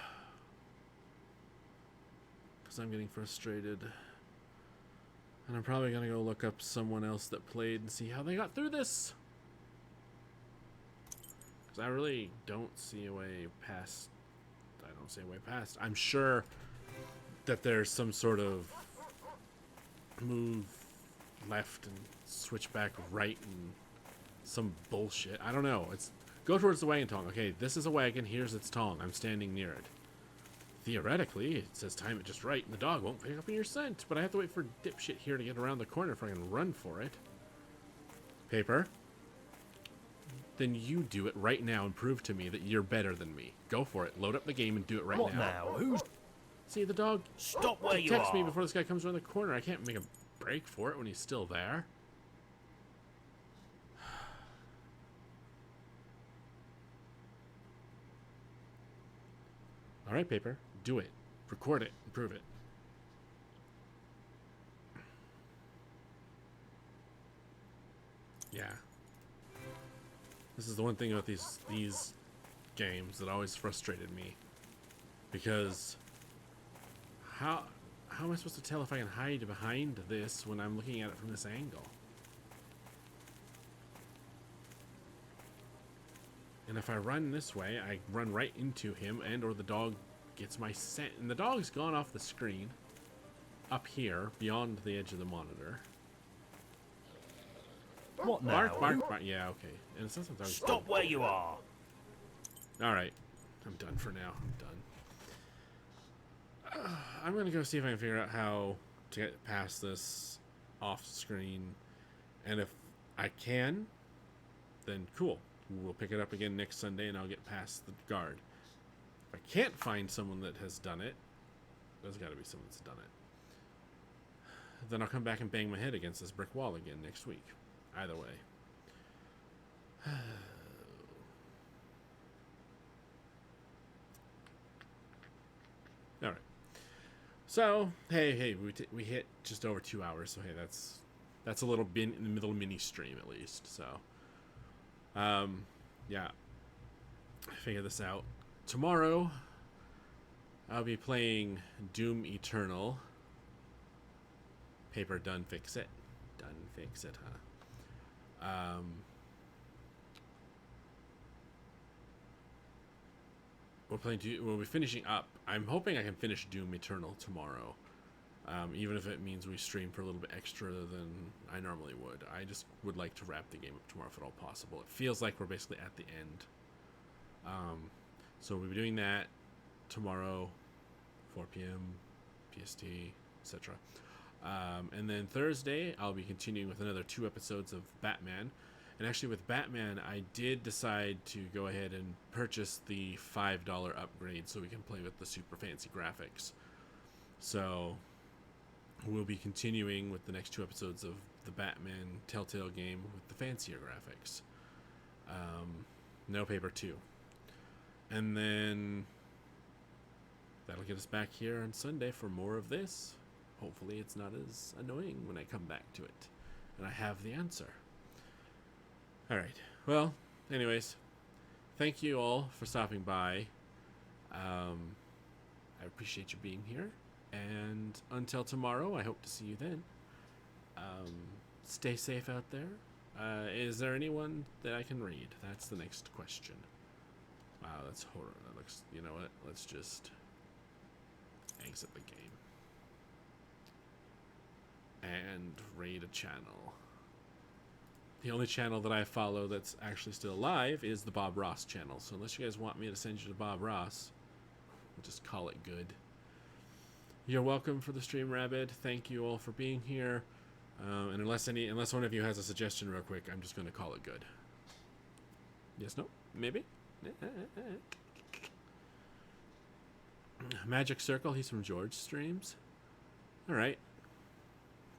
Speaker 1: Because I'm getting frustrated. And I'm probably going to go look up someone else that played and see how they got through this. Because I really don't see a way past. I don't see a way past. I'm sure that there's some sort of move left and switch back right and some bullshit. I don't know. It's go towards the wagon tongue. Okay, this is a wagon. Here's its tongue. I'm standing near it. Theoretically, it says time it just right, and the dog won't pick up on your scent. But I have to wait for dipshit here to get around the corner if I can run for it. Paper. Then you do it right now and prove to me that you're better than me. Go for it. Load up the game and do it right
Speaker 3: What
Speaker 1: now.
Speaker 3: now? Who's?
Speaker 1: See, the dog
Speaker 3: Stop where you
Speaker 1: detects
Speaker 3: are!
Speaker 1: me before this guy comes around the corner. I can't make a break for it when he's still there. All right, Paper. Do it. Record it and prove it. Yeah. This is the one thing about these games that always frustrated me. Because how am I supposed to tell if I can hide behind this when I'm looking at it from this angle? And if I run this way, I run right into him and or the dog gets my scent. And the dog's gone off the screen up here beyond the edge of the monitor.
Speaker 3: What now?
Speaker 1: Bark, bark, bark. Yeah, okay. And it says the dog's
Speaker 3: Stop where you are!
Speaker 1: Alright. I'm done for now. I'm done. I'm going to go see if I can figure out how to get past this off screen. And if I can, then cool. We'll pick it up again next Sunday and I'll get past the guard. If I can't find someone that has done it, there's got to be someone that's done it. Then I'll come back and bang my head against this brick wall again next week. Either way. All right. So hey, we hit just over 2 hours. So hey, that's a little bit in the middle mini stream at least. So, yeah, figure this out. Tomorrow, I'll be playing Doom Eternal. Paper done fix it. Done fix it, huh? We'll be finishing up. I'm hoping I can finish Doom Eternal tomorrow. Even if it means we stream for a little bit extra than I normally would. I just would like to wrap the game up tomorrow if at all possible. It feels like we're basically at the end. So we'll be doing that tomorrow, 4 p.m. PST, etc. And then Thursday, I'll be continuing with another 2 episodes of Batman. And actually with Batman, I did decide to go ahead and purchase the $5 upgrade so we can play with the super fancy graphics. So we'll be continuing with the next 2 episodes of the Batman Telltale game with the fancier graphics. No Paper 2. And then that'll get us back here on Sunday for more of this. Hopefully it's not as annoying when I come back to it and I have the answer. Alright, well, anyways, thank you all for stopping by. I appreciate you being here, and until tomorrow, I hope to see you then. Stay safe out there. Is there anyone that I can read? That's the next question. Wow, that's horror. That looks, you know what? Let's just exit the game and raid a channel. The only channel that I follow that's actually still alive is the Bob Ross channel. So unless you guys want me to send you to Bob Ross, we'll just call it good. You're welcome for the stream, Rabbit. Thank you all for being here. And unless one of you has a suggestion real quick, I'm just going to call it good. Yes, no, maybe? Magic Circle, he's from George Streams. Alright.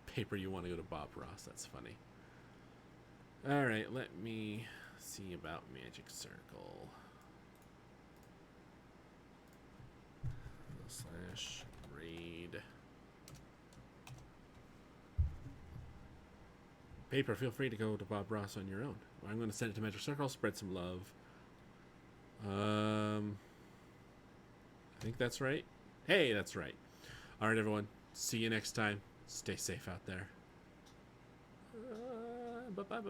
Speaker 1: Paper, you want to go to Bob Ross, that's funny. Alright, let me see about Magic Circle. / raid. Paper, feel free to go to Bob Ross on your own. I'm going to send it to Magic Circle, spread some love. I think that's right. Hey, that's right. Alright, everyone. See you next time. Stay safe out there. Bye-bye.